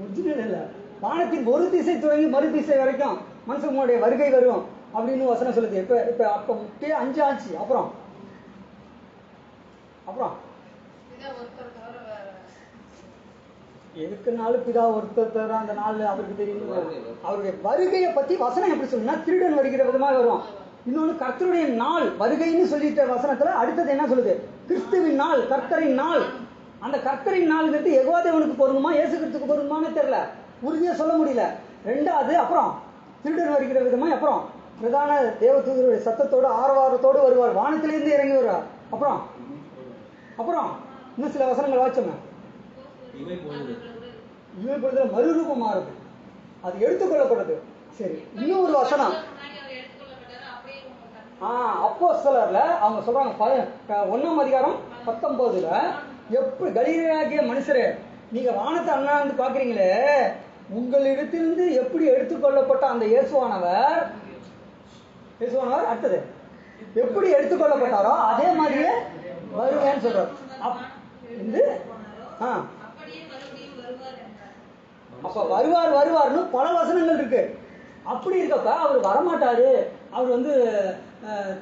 ஒரிஜினல் இல்லை. வானத்தின் ஒரு திசை தொடங்கி மறு திசை வரைக்கும் மனுஷனுடைய வருகை வரும் அப்படின்னு வசனம் சொல்லுது. இப்ப அப்ப 5 ஆச்சு. அப்புறம் எதுக்குனாலும் பிதா ஒருத்தர் தவிர அந்த நாள் அவருக்கு தெரியும். அவருடைய வருகையை பத்தி வசனம் எப்படி சொல்லுன்னா, திருடன் வருகிற விதமாக வரும். இன்னொன்னு கர்த்தருடைய நாள் வருகைன்னு சொல்லிட்ட வசனத்துல அடுத்தது என்ன சொல்லுது? கிறிஸ்துவின் நாள், கர்த்தரின் நாள். அந்த கர்த்தரின் நாள்ங்கிறது யெகோவா தேவனுக்கு பொருந்துமா இயேசு கிறிஸ்துவுக்கு பொருந்துமான்னு தெரியல, உறுதியா சொல்ல முடியல. ரெண்டாவது அப்புறம் திருடன் வருகிற விதமா, அப்புறம் பிரதான தேவதூதருடைய சத்தத்தோடு ஆரவாரத்தோடு வருவார், வானத்திலிருந்து இறங்கி வருவார். அப்புறம் அப்புறம் இன்னும் சில வசனங்கள் வாச்சோமே, இவை பொழுதுல மறுரூபம் மாறுது, அது எடுத்துக்கொள்ளப்படுது. சரி, இன்னும் ஒரு வசனம் அப்போஸ்தலர்ல அவங்க சொல்றாங்க 1ஆம் அதிகாரம் 19ல, எப்படி கலிலேயாகிய மனுஷரே நீங்க வானத்தை அண்ணாந்து பாக்குறீங்களே, உங்களிடத்திலிருந்து எப்படி எடுத்துக்கொள்ளப்பட்ட அந்த இயேசுவானவர் அடுத்தது எப்படி எடுத்துக்கொள்ளப்பட்டாரோ அதே மாதிரியே வருவேன்னு சொல்றார். அப்ப வருவார்னு பல வசனங்கள் இருக்கு. அப்படி இருக்கப்ப அவர் வரமாட்டாரு, அவர்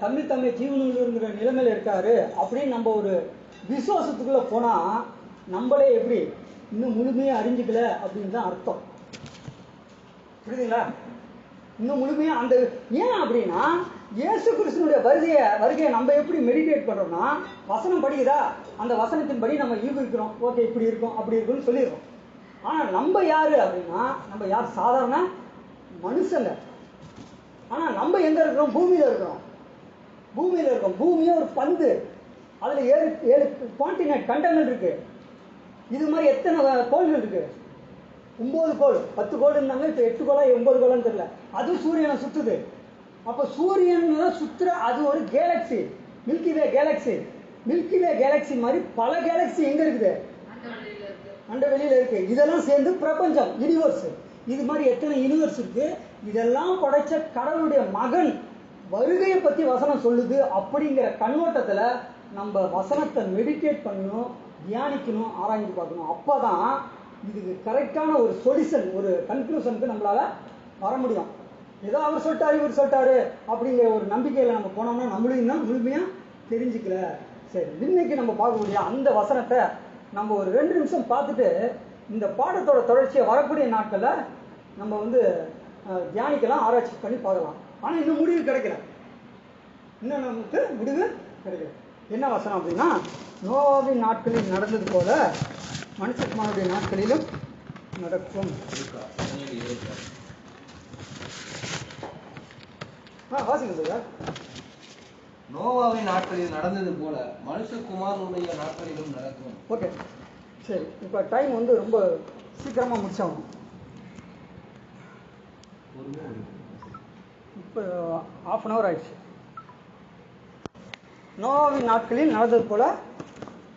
தம்மை ஜீவனுங்கிற நிலைமையில இருக்காரு அப்படின்னு நம்ம ஒரு விசுவாசத்துக்குள்ள போனா நம்மளே எப்படி இன்னும் முழுமையா அறிஞ்சிக்கல அப்படின்னு தான் அர்த்தம். புரியுதுங்களா? இன்னும் முழுமையா அந்த ஏன் அப்படின்னா, இயேசு கிறிஸ்துனுடைய வருகையை நம்ம எப்படி மெடிடேட் பண்றோம்னா, வசனம் படிக்குதா, அந்த வசனத்தின் படி நம்ம ஈவிக்கிறோம். ஓகே, இப்படி இருக்கும் அப்படி இருக்கும்னு சொல்லிடுறோம். ஆனா நம்ம யாரு அப்படின்னா, நம்ம யார்? சாதாரண மனுஷங்க. ஆனா நம்ம எங்க இருக்கிறோம்? பூமியில இருக்கிறோம். பூமியே ஒரு பந்து, அதுல 7 கான்டினென்ட் கண்டங்கள் இருக்கு. இது மாதிரி எத்தனை கோள்கள் இருக்கு? 9 கோள். 10 கோள் இருந்தாங்க, இப்ப 8 கோளா 9 கோளான்னு தெரியல. அது சூரியனை சுத்துது. அப்ப சூரியன் சுத்துற அது ஒரு கேலக்சி, மில்கி வே கேலக்சி மாதிரி பல கேலக்சி எங்க இருக்குது? அண்ட வெளியில இருக்கு. இதெல்லாம் சேர்ந்து பிரபஞ்சம், யூனிவர்ஸ். இது மாதிரி எத்தனை யூனிவர்ஸ் இருக்கு? இதெல்லாம் படைச்ச கடவுளுடைய மகன் வருகையை பத்தி வசனம் சொல்லுது. அப்படிங்கிற கண்ணோட்டத்துல நம்ம வசனத்தை மெடிடேட் பண்ணணும், தியானிக்கணும், ஆராய்ந்து பார்க்கணும். அப்பதான் இதுக்கு கரெக்டான ஒரு சொல்யூஷன், ஒரு கன்க்ளூஷனுக்கு நம்மளால வர முடியும். ஏதோ அவர் சொல்லிட்டாரு இவர் சொல்லிட்டாரு அப்படிங்கிற ஒரு நம்பிக்கையில நம்ம போனோம்னா நம்மளும் இன்னும் முழுமையா தெரிஞ்சுக்கல. சரி, இன்னைக்கு நம்ம பார்க்கக்கூடிய அந்த வசனத்தை நம்ம ஒரு 2 நிமிஷம் பார்த்துட்டு இந்த பாடத்தோட தொடர்ச்சியை வரக்கூடிய நாட்கள்ல நம்ம தியானிக்கலாம், ஆராய்ச்சி பண்ணி பார்க்கலாம். ஆனா இன்னும் முடிவு கிடைக்கல. இன்னும் நமக்கு முடிவு கிடைக்கல. என்ன வசனம் அப்படின்னா, நோவாவின் நாட்களில் நடந்தது போல மனுஷகுமாரனுடைய நாட்களிலும் நடக்கும். வாசிங்க சார். நோவாவின் நாட்களில் நடந்தது போல மனுஷகுமாரனுடைய நாட்களிலும் நடக்கும். ஓகே, சரி. இப்ப டைம் ரொம்ப சீக்கிரமா முடிச்சாகும். இப்போ 1/2 hour ஆயிடுச்சு. நோவாவின் நாட்களில் நடந்தது போல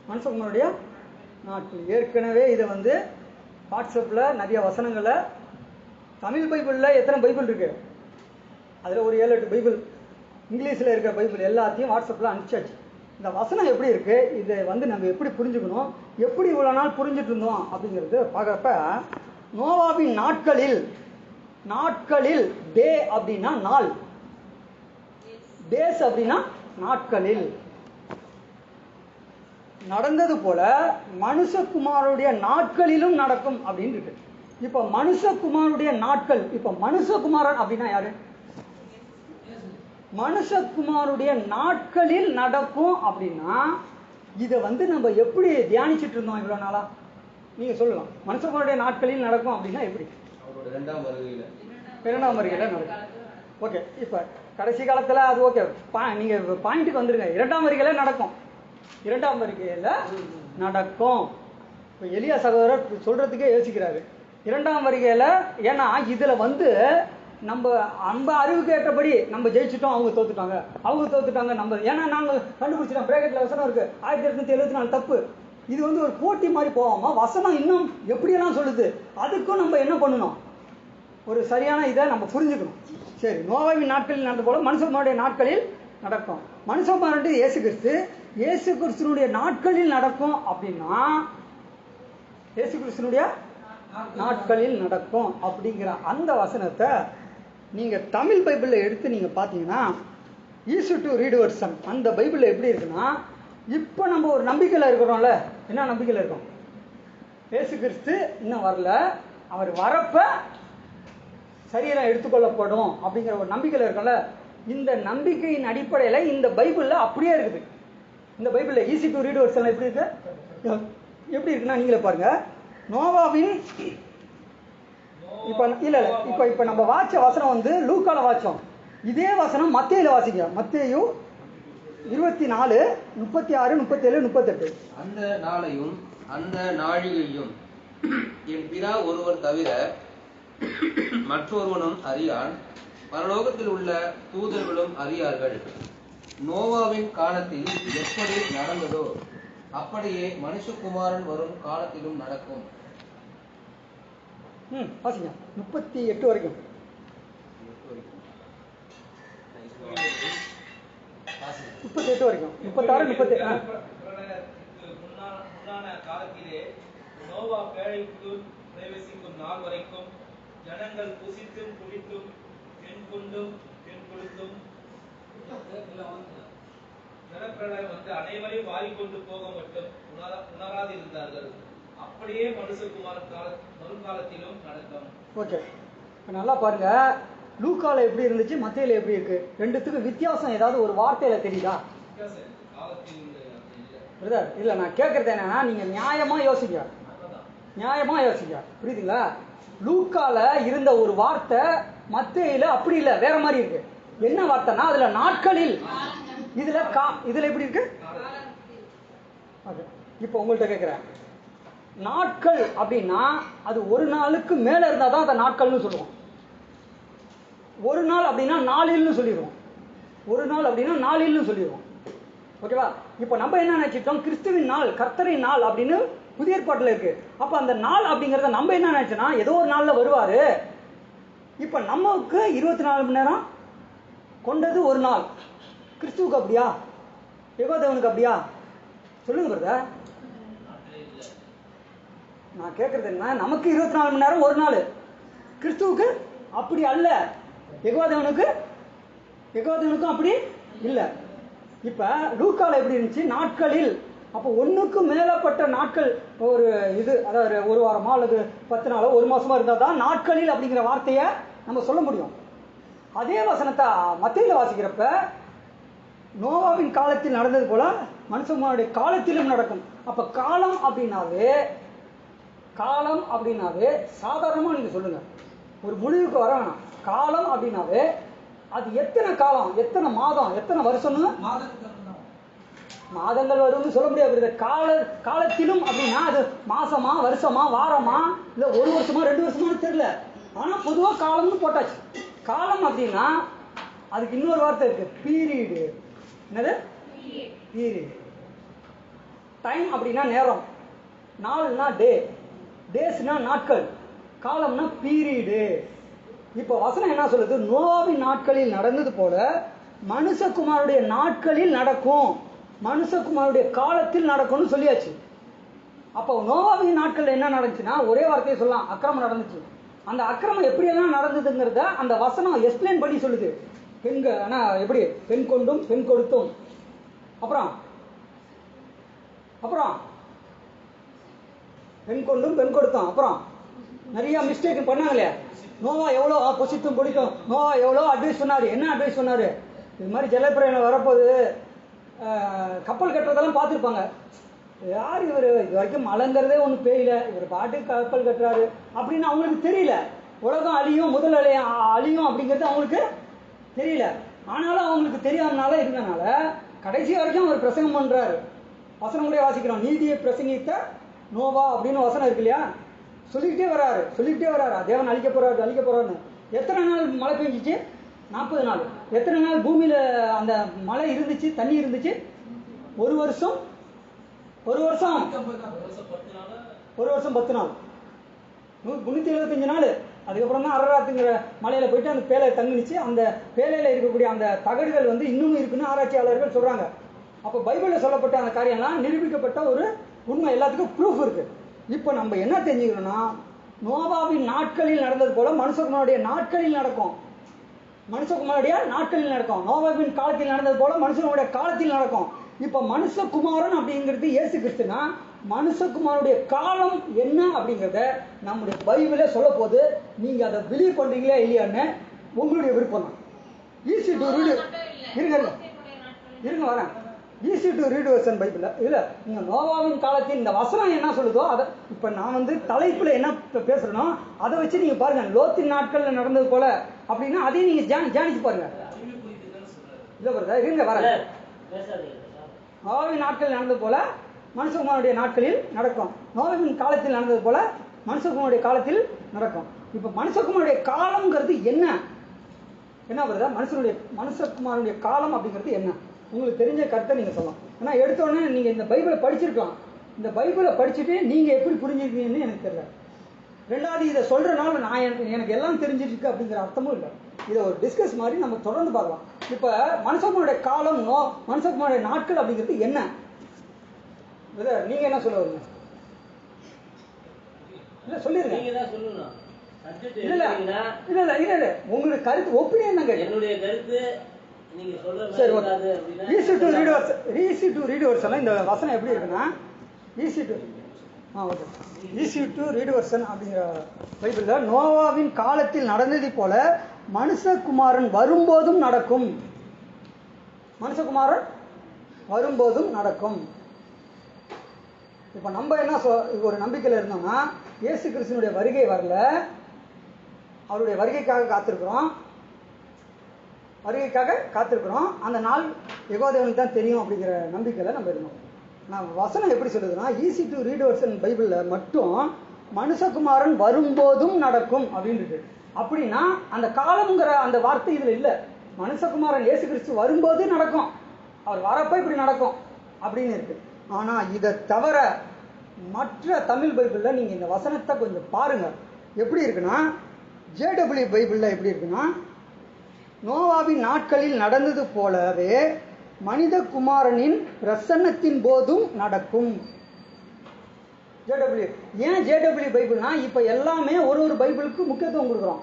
மனுஷகுமாரனுடைய நாட்கள். ஏற்கனவே இதை வாட்ஸ்அப்பில் நிறைய வசனங்களை, தமிழ் பைபிளில் எத்தனை பைபிள் இருக்கு, அதில் ஒரு 7-8 பைபிள், இங்கிலீஷில் இருக்கிற பைபிள் எல்லாத்தையும் வாட்ஸ்அப்பில் அனுப்பிச்சாச்சு. இந்த வசனம் எப்படி இருக்கு, இதை நம்ம எப்படி புரிஞ்சுக்கணும், எப்படி இவ்வளோ நாள் புரிஞ்சுட்டு இருந்தோம் அப்படிங்கிறது பார்க்குறப்ப, நோவாவின் நாட்களில் டே அப்படின்னா நாள், டேஸ் அப்படின்னா நாட்களில் நடந்தது போல மனுஷகுமாரனுடைய நாட்களிலும் நடக்கும் அப்படின்னு இருக்கு. இப்ப மனுஷகுமாரனுடைய நாட்கள், இப்ப மனுஷகுமாரன் அப்படின்னா யாரு? மனுஷகுமாரனுடைய நாட்களில் நடக்கும் அப்படின்னா இதை நம்ம எப்படி தியானிச்சுட்டு இருந்தோம் இவ்வளவு நாளா? நீங்க சொல்லலாம். மனுஷகுமாரனுடைய நாட்களில் நடக்கும் அப்படின்னா எப்படி? இரண்டாம் வருகையில நடக்கும். ஓகே, இப்ப கடைசி காலத்துல அது ஓகே, நீங்க பாயிண்ட்டுக்கு வந்துருங்க. 2ஆம் வருகையில நடக்கும். 2ஆம் வருகையில நடக்கும். இப்ப எலியா சகோதரர் சொல்றதுக்கே யோசிக்கிறாரு 2ஆம் வருகையில. ஏன்னா இதுல நம்ம அறிவுக்கு ஏற்றபடி நம்ம ஜெயிச்சுட்டோம், அவங்க தோத்துட்டாங்க நம்ம. ஏன்னா நாங்க கண்டுபிடிச்சிட்டோம், பிரேக்கெட்ல வசனம் இருக்கு 1874 தப்பு. இது ஒரு போட்டி மாதிரி போவாமா, வசனம் இன்னும் எப்படியெல்லாம் சொல்லுது, அதுக்கும் நம்ம என்ன பண்ணணும், ஒரு சரியான இதை நம்ம புரிஞ்சுக்கணும். சரி, நோவாவின் நாட்களில் நடந்த போல மனுஷனுடைய நாட்களில் நடக்கும். மனுஷகுமாரன் இயேசு கிறிஸ்து, இயேசு கிறிஸ்துனுடைய நாட்களில் நடக்கும் அப்படின்னா இயேசு கிறிஸ்துனுடைய நாட்களில் நடக்கும் அப்படிங்கிற அந்த வசனத்தை நீங்க தமிழ் பைபிளில் எடுத்து நீங்க பார்த்தீங்கன்னா ஈஸி டு ரீட் வெர்ஷன் அந்த பைபிளில் எப்படி இருக்குன்னா, இப்போ நம்ம ஒரு நம்பிக்கையில் இருக்கிறோம்ல, என்ன நம்பிக்கையில் இருக்கோம்? இயேசு கிறிஸ்து இன்னும் வரல, அவர் வரப்ப சரீரம் எடுத்துக்கொள்ளப்படும் அப்படிங்கிற ஒரு நம்பிக்கையில் இருக்கோம்ல. இந்த நம்பிக்கையின் அடிப்படையில் இந்த பைபிளில் அப்படியே இருக்குது. இந்த பைபிளில் ஈஸி டு ரீட் வெர்ஷன் எப்படி இருக்கு? எப்படி இருக்குன்னா நீங்களே பாருங்க. நோவாவின் இப்போ இல்லை இப்போ நம்ம வாட்ச வசனம் வந்து லூக்கால வாட்சோம். இதே வசனம் மத்தேயுல வாசிக்க. மத்தேயு 24, 36, 37, 38. அந்த நாளையும் அந்த நாழிகையும் என் பிதா ஒருவர் தவிர மற்றொருவனும் அறியான், பரலோகத்தில் உள்ள தூதர்களும் அறியார்கள். நோவாவின் காலத்தில் எப்படி நடந்ததோ அப்படியே மனுஷகுமாரன் வரும் காலத்திலும் நடக்கும். வாசிங்க 38 வரைக்கும். 38 வரைக்கும், 36, 37. முன்னான காலத்திலே நோவா பேழைக்குள் பிரவேசிக்கும் நாள் வரைக்கும் ஜனங்கள் புசித்தும் குடித்தும் பெண் கொண்டும் பெண் கொடுத்தும் ஜனப்பிரளயம் வந்து அனைவரையும் வாரிக்கொண்டு போக மட்டும் உணராதிருந்தார்கள். அப்படியே மனுஷகுமாரன் வருங்காலத்திலும் நடக்கும். ஓகே, நல்லா பாருங்க. லூக்கால எப்படி இருந்துச்சு, மத்தேயுல எப்படி இருக்கு? ரெண்டுத்துக்கும் வித்தியாசம் ஏதாவது ஒரு வார்த்தையில தெரியுதா? இல்ல, நான் கேட்கறது என்னன்னா, நீங்க நியாயமா யோசிக்க, நியாயமா யோசிக்க, புரியுதுங்களா? லூக்கால இருந்த ஒரு வார்த்தை மத்தேயுல அப்படி இல்ல, வேற மாதிரி இருக்கு. என்ன வார்த்தைன்னா, அதுல நாட்களில், இதுல எப்படி இருக்கு? இப்ப உங்கள்கிட்ட கேட்கிறேன், நாட்கள் அப்படின்னா அது ஒரு நாளுக்கு மேல இருந்தாதான் அதை நாட்கள்னு சொல்லுவோம். ஒரு நாள் அப்படின்னா நாளில்னு சொல்லிடுவோம். ஒரு நாள் அப்படின்னா நாளில்னு சொல்லிடுவோம். ஓகேவா? இப்போ நம்ம என்ன நினைச்சிட்டோம், கிறிஸ்துவின் நாள், கர்த்தரின் நாள் அப்படின்னு புதிய ஏற்பாட்டில் இருக்கு. அப்போ அந்த நாள் அப்படிங்கிறத நம்ம என்ன நினைச்சோன்னா, ஏதோ ஒரு நாளில் வருவாரு. இப்போ நமக்கு 24 மணி நேரம் கொண்டது ஒரு நாள். கிறிஸ்துவுக்கு அப்படியா? யெகோவா அப்படியா? சொல்லுங்க பிரதர். நான் கேட்கறது என்ன, நமக்கு 24 மணி நேரம் ஒரு நாள், கிறிஸ்துவுக்கு அப்படி அல்ல. யெகோவாவுக்கும் அப்படி இல்லை. இப்ப லூக்கால எப்படி இருந்துச்சு, நாட்களில். அப்போ ஒண்ணுக்கு மேலப்பட்ட நாட்கள், ஒரு இது, அதாவது ஒரு வாரமா அல்லது 10 நாளோ ஒரு மாசமா இருந்தா தான் நாட்களில் அப்படிங்கிற வார்த்தையை நம்ம சொல்ல முடியும். அதே வசனத்தை மத்தேயுல வாசிக்கிறப்ப நோவாவின் காலத்தில் நடந்தது போல மனுஷனுடைய காலத்திலும் நடக்கும். அப்ப காலம் அப்படின்னாவே சாதாரணமா நீங்க சொல்லுங்க, ஒரு முடிவுக்கு வர வேணாம். காலம் அப்படின்னாவே அது எத்தனை காலம், எத்தனை மாதம், எத்தனை வருஷம்னு மாதங்கள் வரும்னு சொல்ல முடியாது. காலத்திலும் அப்படின்னா அது மாசமா, வருஷமா, வாரமா, இல்ல ஒரு வருஷமா, 2 வருஷமானு தெரியல. ஆனா பொதுவா காலம்னு போட்டாச்சு. காலம் அப்படின்னா அதுக்கு இன்னொரு வார்த்தை இருக்கு, பீரியடு. என்னது? பீரியட். டைம் அப்படின்னா நேரம், நாள்னா டே, டேஸ்னா நாட்கள், காலம்னா பீரியடு. இப்ப வசனம் என்ன சொல்லுது, நோவாவின் நாட்களில் நடந்தது போல மனுஷகுமாருடைய நாட்களில் நடக்கும், மனுஷகுமாருடைய காலத்தில் நடக்கும்னு சொல்லியாச்சு. அப்போ நோவாவின் நாட்கள்ல என்ன நடந்துச்சுன்னா, ஒரே வார்த்தையை சொல்லலாம், அக்கிரமம் நடந்துச்சு. அந்த அக்கிரமம் எப்படியெல்லாம் நடந்ததுங்கிறத அந்த வசனம் எக்ஸ்பிளைன் பண்ணி சொல்லுது. ஆனா எப்படி, பெண் கொண்டும் பெண் கொடுத்தும், அப்புறம் பெண் கொண்டும் பெண் கொடுத்தோம், அப்புறம் நிறைய மிஸ்டேக் பண்ணாங்களே. நோவா எவ்வளோ பொசித்தும் பிடிக்கும், நோவா எவ்வளோ அட்வைஸ் சொன்னாரு. என்ன அட்வைஸ் சொன்னாரு? இது மாதிரி ஜலப்பிரயாணம் வரப்போது கப்பல் கட்டுறதெல்லாம் பார்த்துருப்பாங்க. யார் இவர், இது வரைக்கும் மழைங்கிறதே ஒன்றும் பெய்யல, இவர் பாட்டு கப்பல் கட்டுறாரு அப்படின்னு அவங்களுக்கு தெரியல. உலகம் அழியும், முதல் அழியும் அப்படிங்கிறது அவங்களுக்கு தெரியல. ஆனாலும் அவங்களுக்கு தெரியாதனால இருந்தனால கடைசி வரைக்கும் அவர் பிரசங்கம் பண்றாரு. வசனம் கூட வாசிக்கிறோம், நீதியை பிரசங்கித்த நோவா அப்படின்னு வசனம் இருக்கு இல்லையா? சொல்லிக்கிட்டே வராரு தேவன் அழிக்க போறாருன்னு. எத்தனை நாள் மழை பெஞ்சிச்சு? 40 நாள். எத்தனை நாள் பூமியில அந்த மழை இருந்துச்சு, தண்ணி இருந்துச்சு? ஒரு வருஷம் 10 நாள், 375 நாள். அதுக்கப்புறம் தான் அரராத்துங்கிற மலையில போயிட்டு அந்த பேலை தங்கிச்சு. அந்த பேலையில இருக்கக்கூடிய அந்த தகடுகள் வந்து இன்னும் இருக்குன்னு ஆராய்ச்சியாளர்கள் சொல்றாங்க. அப்போ பைபிளில் சொல்லப்பட்ட அந்த காரியம்லாம் நிரூபிக்கப்பட்ட ஒரு உண்மை, எல்லாத்துக்கும் ப்ரூஃப் இருக்கு. இப்போ நம்ம என்ன தெரிஞ்சுக்கணும்னா, நோவாவின் நாட்களில் நடந்தது போல மனுஷகுமாருடைய நாட்களில் நடக்கும். மனுஷகுமாருடைய நாட்களில் நடக்கும். நோவாவின் காலத்தில் நடந்தது போல மனுஷனுடைய காலத்தில் நடக்கும். இப்ப மனுஷகுமாரன் அப்படிங்கிறது இயேசு கிறிஸ்துனா, மனுஷகுமாருடைய காலம் என்ன அப்படிங்கிறத நம்முடைய பைபிளே சொல்ல போது. நீங்க அதை பிலீவ் பண்றீங்களா இல்லையான்னு உங்களுடைய விருப்பம் தான். Easy to read. இருங்க வரேன். Easy to read version Bible இல்ல, நீங்க நோவாவின் காலத்தில் இந்த வசனம் என்ன சொல்லுதோ அதை இப்ப நான் வந்து தலைப்புல என்ன பேசுறேனோ அதை வச்சு நீங்க பாருங்க. லோத்தின் நாட்கள்ல நடந்தது போல அப்படின்னா அதையும் நீங்க தியானிச்சு பாருங்க. இல்ல பிரதர் இருங்க வரேன். நோவாவின் நாட்களில் நடந்தது போல மனுஷகுமாரனுடைய நாட்களில் நடக்கும். நோவாவின் காலத்தில் நடந்தது போல மனுஷகுமாரனுடைய காலத்தில் நடக்கும். இப்ப மனுஷகுமாரனுடைய காலம்ங்கிறது என்ன என்ன பிரதர்? மனுஷகுமாரனுடைய காலம் அப்படிங்கிறது என்ன? உங்களுக்கு தெரிஞ்ச கருத்தை நீங்க சொல்லலாம். ஏன்னா எடுத்தோடனே நீங்க இந்த பைபிளை படிச்சிருக்கலாம். இந்த பைபிளை படிச்சுட்டு நீங்க எப்படி புரிஞ்சுக்கிறீங்கன்னு எனக்கு தெரியல. ரெண்டாவது இதை சொல்றதுனால நான் எனக்கு எல்லாம் தெரிஞ்சிருக்கு அப்படிங்கிற அர்த்தமும் இல்லை. இதை ஒரு டிஸ்கஸ் மாதிரி நம்ம தொடர்ந்து பார்க்கலாம். இப்ப மனுஷகுமாரனுடைய காலம், மனுஷகுமாரனுடைய நாட்கள் அப்படிங்கிறது என்ன? நீங்க என்ன சொல்ல வரீங்க? இல்ல சொல்லிருங்க. இல்ல இல்ல இல்ல இல்ல இல்ல இல்ல உங்களுடைய கருத்து ஒப்பீனியன் தாங்க. என்னுடைய கருத்து நீங்க சொல்றது சரி. ஈஸி டு ரீட் வெர்ஷன் இந்த வசனம் எப்படி இருக்குன்னா, ஈஸி டு ரீட் வெர்ஷன் அப்படிங்கிற பைபிள்ல நோவாவின் காலத்தில் நடந்தது போல மனுஷகுமாரன் வரும்போதும் நடக்கும். மனுஷகுமாரன் வரும்போதும் நடக்கும். இப்ப நம்ம என்ன ஒரு நம்பிக்கையில இருந்தோம்னா, இயேசு கிறிஸ்துனுடைய வருகை வரல, அவருடைய வருகைக்காக காத்திருக்கிறோம். அந்த நாள் யெகோவாவுக்கு தான் தெரியும் அப்படிங்கிற நம்பிக்கையில நம்ம இருந்தோம். நான் வசனம் எப்படி சொல்லுதுன்னா, ஈஸி டு ரீட் வெர்ஷன் பைபிள்ல மட்டும் மனுஷகுமாரன் வரும்போதும் நடக்கும் அப்படின்னு. அப்படின்னா அந்த காலம்ங்கிற அந்த வார்த்தை இதுல இல்ல. மனுஷகுமாரன் இயேசு கிறிஸ்து வரும்போது நடக்கும், அவர் வரப்ப இப்படி நடக்கும் அப்படின்னு இருக்கு. ஆனா இதை தவிர மற்ற தமிழ் பைபிள்ல நீங்க இந்த வசனத்தை கொஞ்சம் பாருங்க. எப்படி இருக்குன்னா, JW பைபிள்ல எப்படி இருக்குன்னா, நோவாவின் நாட்களில் நடந்தது போலவே மனித குமாரனின் பிரசன்னத்தின் போதும் நடக்கும். JW ஏன் JW பைபிள்னா, இப்ப எல்லாமே ஒரு பைபிளுக்கு முக்கியத்துவம் கொடுக்குறோம்.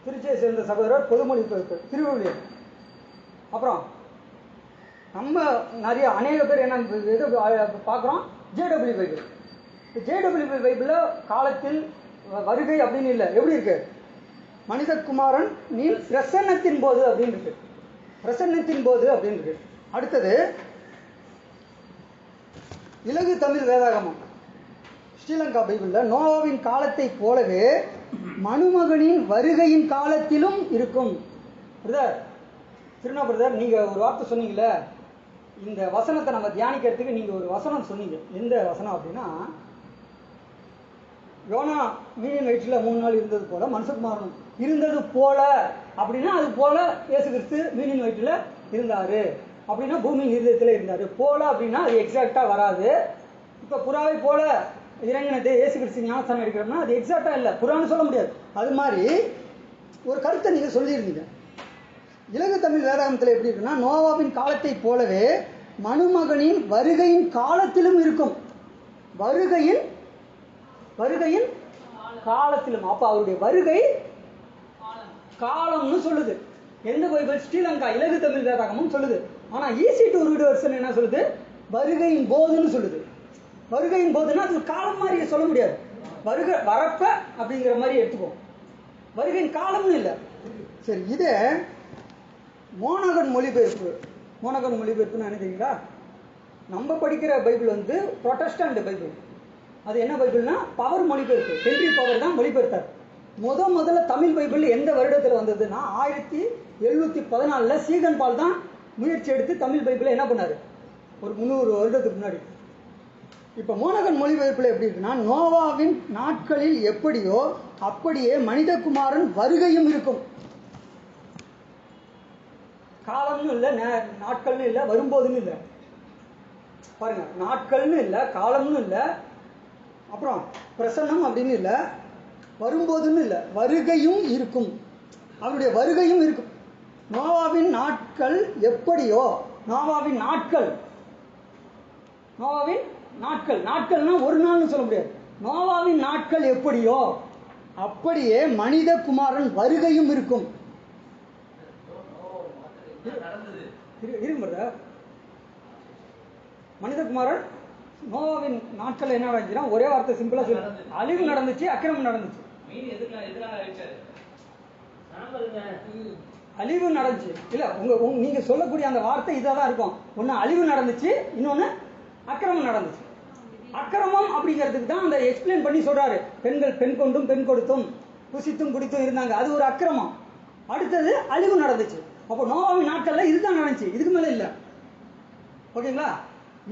திருச்சியை சேர்ந்த சகோதரர் பொதுமொழி திருவள்ளுவர், அப்புறம் நம்ம நிறைய அநேக பேர் என்ன எது பார்க்குறோம், JW பைபிள். JW பைபிள்ல காலத்தில் வருகை அப்படின்னு இல்லை, எப்படி இருக்கு, மனிதகுமாரன் நீ பிரசன்னத்தின் போது அப்படின்னு இருக்கு. பிரசன்னத்தின் போது அப்படின்னு இருக்கு. அடுத்தது இலகு தமிழ் வேதாகமம் ஸ்ரீலங்கா பைபிள்ல நோவாவின் காலத்தை போலவே மனுமகனின் வருகையின் காலத்திலும் இருக்கும். பிரதர் திருநா பிரதர், நீங்க ஒரு வார்த்தை சொன்னீங்களே, இந்த வசனத்தை நம்ம தியானிக்கிறதுக்கு நீங்க ஒரு வசனம் சொன்னீங்க. எந்த வசனம் அப்படின்னா, யோனா மீனின் வயிற்றில் 3 நாள் இருந்தது போல மனுஷகுமாரன் இருந்தது போல அப்படின்னா, அது போல இயேசு கிறிஸ்து மீனின் வயிற்றில் இருந்தாரு அப்படின்னா பூமியின் இருதயத்தில் இருந்தாரு. போல அப்படின்னா அது எக்ஸாக்டா வராது. இப்ப புறாவை போல இறங்கினது இயேசு கிறிஸ்து ஞானஸ்தானம் எடுக்கிறோம்னா அது எக்ஸாக்டா இல்லை, புறான்னு சொல்ல முடியாது. அது மாதிரி ஒரு கருத்தை நீங்க சொல்லியிருந்தீங்க. இலகு தமிழ் வேதாகமத்தில் எப்படி இருக்குன்னா, நோவாவின் காலத்தை போலவே மனுமகனின் வருகையின் காலத்திலும் இருக்கும். வருகையின் காலத்திலும். அப்ப அவருடைய வருகை காலம்னு சொல்லுது. எந்த பைபிள்? ஸ்ரீலங்கா இலகு தமிழ் வேதாகமும் சொல்லுது. ஆனா ஈஸி டு ரீட் வெர்ஷன் என்ன சொல்லுது, வருகையின் போதுன்னு சொல்லுது. வருகையின் போதுன்னா அது காலம் மாதிரி சொல்ல முடியாது, வரப்ப அப்படிங்கிற மாதிரி எடுத்துக்கோம். வருகையின் காலம்னு இல்லை. சரி, இதே மோனகன் மொழிபெயர்ப்புன்னு என்ன தெரியுங்களா? நம்ம படிக்கிற பைபிள் வந்து புரொட்டஸ்டன்ட் பைபிள். அது என்ன பைபிள்னா பவர் மொழிபெயர்ப்பு. ஹென்றி பவர் தான் மொழிபெயர்த்தார். முதல்ல தமிழ் பைபிள் எந்த வருடத்தில் வந்ததுன்னா 1714 சீகன் பால் தான் முயற்சி எடுத்து தமிழ் பைபிளை என்ன பண்ணாரு, ஒரு 300 வருடத்துக்கு முன்னாடி. இப்ப மோனகன் மொழிபெயர்ப்புல எப்படி இருக்குன்னா, நோவாவின் நாட்களில் எப்படியோ அப்படியே மனிதகுமாரன் வருகையும் இருக்கும். காலம்னு இல்லை, நாட்கள்னு இல்லை, வரும்போதுன்னு இல்லை. பாருங்க, நாட்கள்னு இல்லை, காலம்னு இல்லை, அப்புறம் பிரசன்னம் அப்படின்னு இல்லை, வரும்போதுன்னு இல்லை, வருகையும் இருக்கும். அவருடைய வருகையும் இருக்கும். நோவாவின் நாட்கள் எப்படியோ, நோவாவின் நாட்கள், நோவாவின் நாட்கள், நாட்கள்னா ஒரு நாள்னு சொல்ல முடியாது. நோவாவின் நாட்கள் எப்படியோ அப்படியே மனித குமாரன் வருகையும் இருக்கும். மனிதகுமாரன் நோவாவின் நாட்கள் என்ன நடந்துச்சுன்னா, ஒரே வார்த்தை சிம்பிளா சொல்லு, அழிவு நடந்துச்சு, அக்கிரமம் நடந்துச்சு. அழிவு நடந்துச்சு இல்ல, நீங்க சொல்லக்கூடிய அந்த வார்த்தை இதாதான் இருக்கும். ஒன்னு அழிவு நடந்துச்சு, இன்னொன்னு அக்கிரமம் நடந்துச்சு. அக்கிரமம் அப்படிங்கிறதுக்கு தான் அந்த எக்ஸ்பிளைன் பண்ணி சொல்றாரு. பெண்கள் பெண் கொண்டும் பெண் கொடுத்தும் புசித்தும் குடித்தும் இருந்தாங்க, அது ஒரு அக்கிரமம். அடுத்தது அழிவு நடந்துச்சு. அப்போ நோவாவின் நாட்கள்ல இதுதான் நடந்துச்சு, இதுக்கு மேல இல்ல. ஓகேங்களா?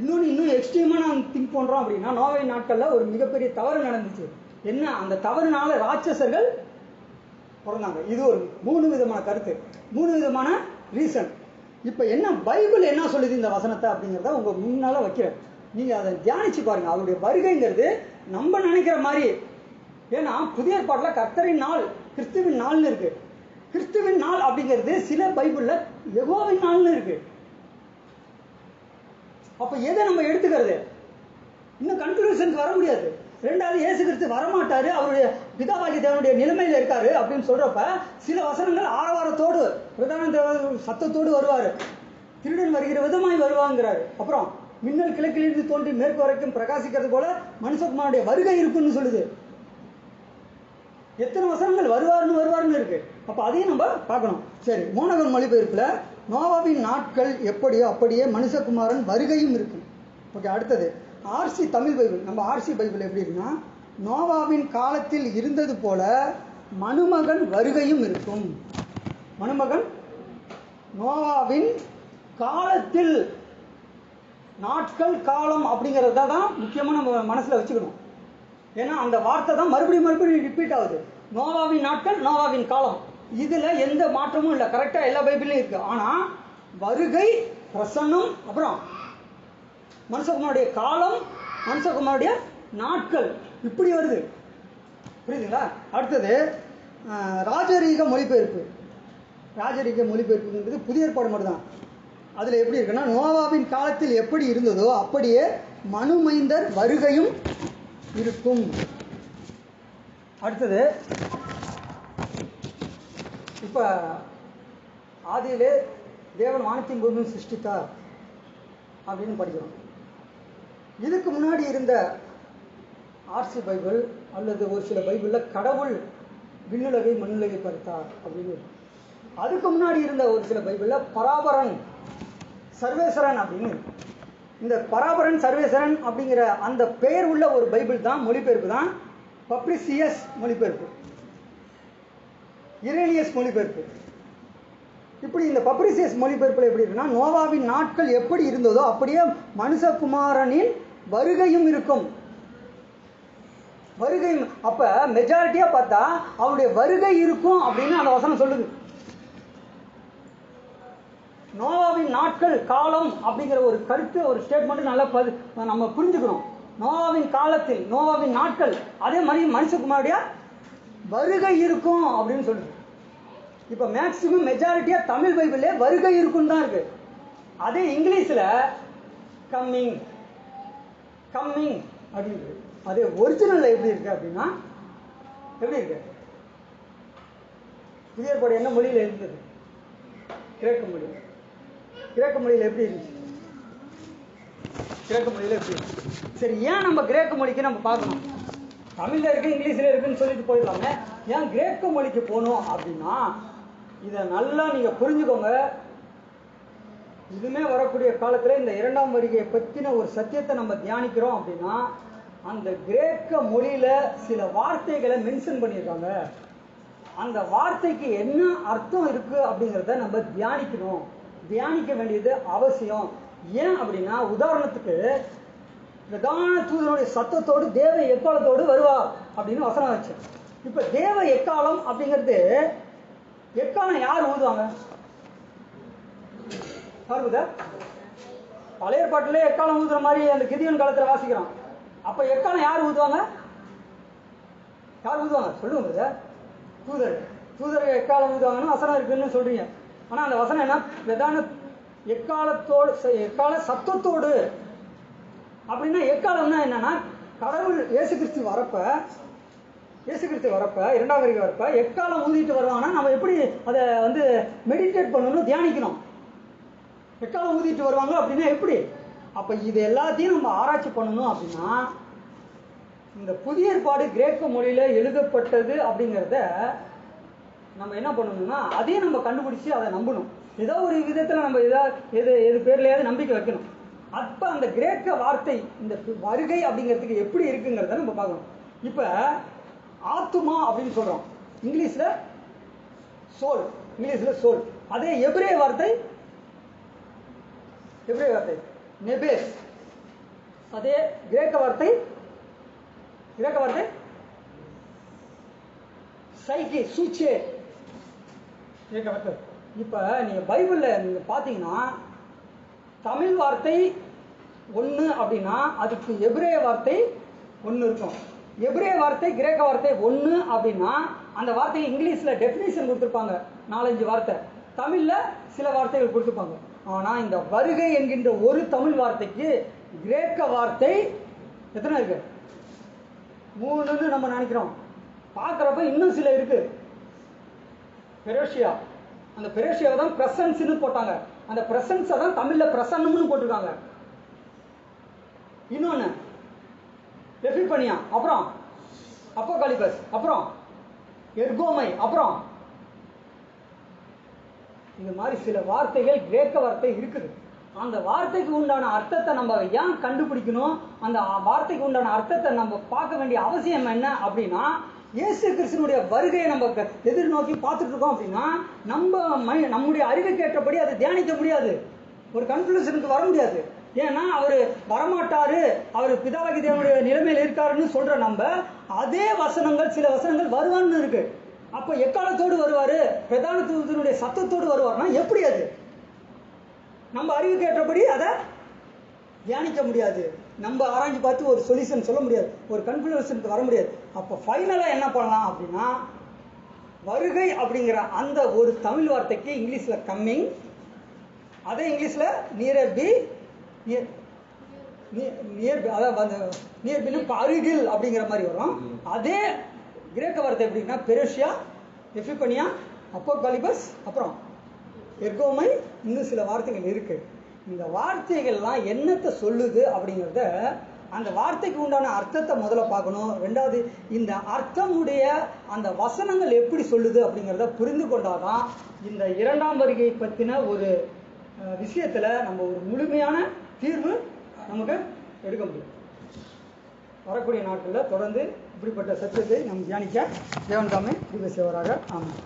இன்னும் எக்ஸ்ட்ரீமா நான் திங்க் பண்றோம் அப்படின்னா, நோவாவின் நாட்கள்ல ஒரு மிகப்பெரிய தவறு நடந்துச்சு. என்ன? அந்த தவறுனால ராட்சசர்கள் பிறந்தாங்க. இது ஒரு 3 விதமான கருத்து, 3 விதமான ரீசன். இப்ப என்ன பைபிள் என்ன சொல்லுது இந்த வசனத்தை அப்படிங்கிறத உங்க முன்னால வைக்கிறேன். நீங்க அதை தியானிச்சு பாருங்க. அவருடைய வருகைங்கிறது நம்ம நினைக்கிற மாதிரி. ஏன்னா புதிய ஏற்பாட்டுல கர்த்தரின் நாள், கிறிஸ்துவின் நாள்னு இருக்கு. கிறிஸ்துவின் நாள் அப்படிங்கிறது சில பைபிள்ல யெகோவாவின் நாள்னு இருக்கு. அப்ப எதை நம்ம எடுத்துக்கிறது? இன்னும் கன்க்ளூஷனுக்கு வர முடியாது. ரெண்டாவது, இயேசு கிறிஸ்து வரமாட்டாரு, அவருடைய பிதாவாகிய தேவனுடைய நிலைமையில இருக்காரு அப்படின்னு சொல்றப்ப சில வசனங்கள் ஆரவாரத்தோடு பிரதான சத்தத்தோடு வருவாரு. திருடன் வருகிற விதமாய் வருவாங்கிறாரு. அப்புறம் மின்னல் கிழக்கிலிருந்து தோன்றி மேற்கு வரைக்கும் பிரகாசிக்கிறது போல மனுஷகுமாரனுடைய வருகை இருக்குன்னு சொல்லுது. எத்தனை வசனங்கள் வருவாருன்னு இருக்கு. அப்ப அதையும் நம்ம பார்க்கணும். சரி, மோனகன் மொழிபெயர்ப்புல நோவாவின் நாட்கள் எப்படியோ அப்படியே மனுஷகுமாரன் வருகையும் இருக்கும். ஓகே, அடுத்தது ஆர்சி தமிழ் பைபிள். நம்ம ஆர்சி பைபிள் எப்படி இருக்குன்னா, நோவாவின் காலத்தில் இருந்தது போல மனுமகன் வருகையும் இருக்கும். மனுமகன் நோவாவின் காலத்தில், நாட்கள் காலம் அப்படிங்கிறத தான் முக்கியமாக நம்ம மனசில் வச்சுக்கணும். ஏன்னா அந்த வார்த்தை தான் மறுபடியும் ரிப்பீட் ஆகுது. நோவாவின் நாட்கள், நோவாவின் காலம், இதுல எந்த மாற்றமும் இல்லை. கரெக்டா எல்லா பைபிள்லையும் இருக்கு. ஆனா வருகை, பிரசன்னம், அப்புறம் மனுஷகுமாருடைய காலம், மனுஷகுமாருடைய நாட்கள் இப்படி வருது. புரியுதுங்களா? அடுத்தது ராஜரீக மொழிபெயர்ப்பு. ராஜரீக மொழிபெயர்ப்புங்கிறது புதிய ஏற்பாடு மட்டும் தான். அதுல எப்படி இருக்குன்னா, நோவாவின் காலத்தில் எப்படி இருந்ததோ அப்படியே மனுமைந்தர் வருகையும் இருக்கும். அடுத்தது, இப்ப ஆதியிலே தேவன் வானத்தின் பூமியை சிருஷ்டித்தார் அப்படின்னு படிக்கிறோம். இதுக்கு முன்னாடி இருந்த ஆர்சி பைபிள் அல்லது ஒரு சில பைபிள்ல கடவுள் விண்ணுலகை மண்ணுலகை படைத்தார் அப்படின்னு. அதுக்கு முன்னாடி இருந்த ஒரு சில பைபிள்ல பராபரன் சர்வேஸ்வரன் அப்படின்னு. இந்த பராபரன் சர்வேஸ்வரன் அப்படிங்கிற அந்த பெயர் உள்ள ஒரு பைபிள் தான், மொழிபெயர்ப்பு தான் பப்ரிசியஸ் மொழிபெயர்ப்பு, இரேனியஸ் மொழிபெயர்ப்பு. இப்படி இந்த பப்ரிசியஸ் மொழிபெயர்ப்புல எப்படி இருக்குன்னா, நோவாவின் நாட்கள் எப்படி இருந்ததோ அப்படியே மனுஷகுமாரனின் வருகையும் இருக்கும். வருகையும், அப்ப மெஜாரிட்டியா பார்த்தா அவருடைய வருகை இருக்கும் அப்படின்னு அந்த வசனம் சொல்லுது. நோவாவின் நாட்கள் காலம் அப்படிங்கிற ஒரு கருத்து, ஒரு ஸ்டேட்மெண்ட் நல்லா நம்ம புரிஞ்சுக்கணும். நோவாவின் காலத்தில், நோவாவின் நாட்கள், அதே மாதிரி மனுஷகுமாருடைய வருகை இருக்கும் அப்படின்னு சொல்லுது. இப்ப மேக்சிமம் மெஜாரிட்டியா தமிழ் பைபிள்ல வருகை இருக்கும் தான் இருக்கு. அதே இங்கிலீஷ்ல கம்மிங் கம்மிங் அப்படின்னு. அதே ஒரிஜினல்ல எப்படி இருக்கு அப்படின்னா, எப்படி இருக்கு? புதிய ஏற்பாடு என்ன மொழியில இருந்தது? கிரேக்க மொழி. கிரேக்க மொழியில எப்படி இருந்துச்சு? கிரேக்க மொழியில எப்படி இருக்கு? சரி, ஏன் நம்ம கிரேக்க மொழிக்கு நம்ம பார்க்கணும்? தமிழ்ல இருக்கு, இங்கிலீஷ்ல இருக்குன்னு சொல்லிட்டு போயிடலாமே. ஏன் கிரேக்க மொழிக்கு போகணும் அப்படின்னா, இதை நல்லா நீங்க புரிஞ்சுக்கோங்க. இதுமே வரக்கூடிய காலத்துல இந்த 2ஆம் வருகையை பத்தின ஒரு சத்தியத்தை நம்ம தியானிக்கிறோம் அப்படின்னா, அந்த கிரேக்க மொழியில சில வார்த்தைகளை மென்ஷன் பண்ணியிருக்காங்க. அந்த வார்த்தைக்கு என்ன அர்த்தம் இருக்கு அப்படிங்கிறத நம்ம தியானிக்கணும், தியானிக்க வேண்டியது அவசியம். ஏன் அப்படின்னா, உதாரணத்துக்கு பிரதான தூதனுடைய சத்தத்தோடு தேவ எக்காலத்தோடு வருவார் அப்படின்னு வசனம் வச்சு. இப்ப தேவ எக்காலம் அப்படிங்கிறது, எக்காலம் யார் ஊதுவாங்க? பாருங்க, பழைய ஏற்பாட்டிலே எக்காலம் ஊதுற மாதிரி அந்த கிதியோன் காலத்துல வாசிக்கிறோம். அப்ப எக்காலம் யார் ஊதுவாங்க? யார் ஊதுவாங்க சொல்லுங்க பிரதர். தூதர்கள் எக்காலம் ஊதுவாங்கன்னு வசனம் இருக்குன்னு சொல்றீங்க. ஆனா அந்த வசனம் என்ன? பிரதான எக்கால சத்தத்தோடு அப்படின்னா எக்காலம்னா என்னன்னா கடவுள் இயேசு கிறிஸ்து வரப்ப இரண்டாம் வருகை வரப்ப எக்காலம் ஊதிட்டு வருவாங்கன்னா நம்ம எப்படி அதை மெடிடேட் பண்ணணும், தியானிக்கணும். எக்காலம் ஊதிட்டு வருவாங்க அப்படின்னா எப்படி? அப்ப இது எல்லாத்தையும் நம்ம ஆராய்ச்சி பண்ணணும். அப்படின்னா இந்த புதிய ஏற்பாடு கிரேக்க மொழியில எழுதப்பட்டது அப்படிங்கிறத நம்ம என்ன பண்ணணும்னா அதையும் நம்ம கண்டுபிடிச்சு அதை நம்பணும். ஏதோ ஒரு விதத்துல நம்ம எது பேர்லயாவது நம்பிக்கை வைக்கணும். அப்ப அந்த கிரேக்க வார்த்தை இந்த வருகை அப்படிங்கிறதுக்கு எப்படி இருக்குங்கிறத நம்ம பார்க்கணும். இப்ப ஆத்துமா அப்படின்னு சொல்றோம், இங்கிலீஷ்ல சோல். அதே எபிரேய வார்த்தை நெபேஸ். அதே கிரேக்க வார்த்தை சைக்கி சூச்சே கிரேக்க வார்த்தை. இப்ப நீங்க பைபிள்ல நீங்க பாத்தீங்கன்னா தமிழ் வார்த்தை ஒன்று அப்படின்னா அதுக்கு எபிரேய வார்த்தை ஒன்று இருக்கும். எபிரேய வார்த்தை கிரேக்க வார்த்தை ஒன்று அப்படின்னா அந்த வார்த்தைக்கு இங்கிலீஷ்ல டெஃபினிஷன் கொடுத்துருப்பாங்க, 4-5 வார்த்தை. தமிழ்ல சில வார்த்தைகள் கொடுத்துருப்பாங்க. ஆனா இந்த வருகை என்கின்ற ஒரு தமிழ் வார்த்தைக்கு கிரேக்க வார்த்தை எத்தனை இருக்கு? 3ன்னு நம்ம நினைக்கிறோம். பார்க்குறப்ப இன்னும் சில இருக்கு. பெரோஷியா, அந்த பெரோஷியாவை தான் பிரசன்ஸ்னு போட்டாங்க. அந்த பிரசன்ஸை தான் தமிழ்ல பிரசன்னம்னு போட்டிருக்காங்க. இன்னொன்னு எபிபனியா, அப்புறம் அப்போகாலிபஸ், அப்புறம் எர்கோமை, அப்புறம் இந்த மாதிரி சில வார்த்தைகள் கிரேக்க வார்த்தை இருக்குது. அந்த வார்த்தைக்கு உண்டான அர்த்தத்தை நம்ம ஏன் கண்டுபிடிக்கணும், அந்த வார்த்தைக்கு உண்டான அர்த்தத்தை நம்ம பார்க்க வேண்டிய அவசியம் என்ன அப்படின்னா, இயேசு கிறிஸ்துனுடைய வருகையை நம்ம எதிர்நோக்கி பார்த்துட்டு இருக்கோம் அப்படின்னா நம்முடைய அறிவுக்கு ஏற்றபடி அதை தியானிக்க முடியாது, ஒரு கன்க்ளூஷனுக்கு வர முடியாது. ஏன்னா அவர் வரமாட்டாரு, அவர் பிதாவாகி தேவனுடைய நிலைமையில் இருக்காருன்னு சொல்ற நம்ம அதே வசனங்கள் சில வசனங்கள் வருவான்னு இருக்கு. அப்ப எக்காலத்தோடு வருவாரு, பிரதான தூதனுடைய சத்தத்தோடு வருவார்னா எப்படி? அது நம்ம அறிவுக்கு ஏற்றபடி அதை தியானிக்க முடியாது. நம்ம ஆராய்ச்சி பார்த்து ஒரு சொல்யூஷன் சொல்ல முடியாது, ஒரு கன்க்ளூஷனுக்கு வர முடியாது. அப்போ ஃபைனலா என்ன பண்ணலாம் அப்படின்னா, வருகை அப்படிங்கிற அந்த ஒரு தமிழ் வார்த்தைக்கு இங்கிலீஷ்ல கம்மிங், அதே இங்கிலீஷ்ல அருகில் அப்படிங்கிற மாதிரி வரும். அதே கிரேக்க வார்த்தை எப்படின்னா பெரோஷியா, எபிபனியா, அப்போகாலிபஸ், அப்புறம் எர்கோமை, இன்னும் சில வார்த்தைகள் இருக்கு. இந்த வார்த்தைகள்லாம் என்னத்தை சொல்லுது அப்படிங்கிறத, அந்த வார்த்தைக்கு உண்டான அர்த்தத்தை முதல்ல பார்க்கணும். ரெண்டாவது இந்த அர்த்தமுடைய அந்த வசனங்கள் எப்படி சொல்லுது அப்படிங்கிறத புரிந்து கொண்டாதான் இந்த இரண்டாம் வருகை பற்றின ஒரு விஷயத்துல நம்ம ஒரு முழுமையான தீர்வு நமக்கு எடுக்க முடியும். வரக்கூடிய நாட்களில் தொடர்ந்து இப்படிப்பட்ட சத்தியத்தை நம்ம தியானிக்க தேவன் தாமே கிருபை செய்வாராக. ஆமாம்.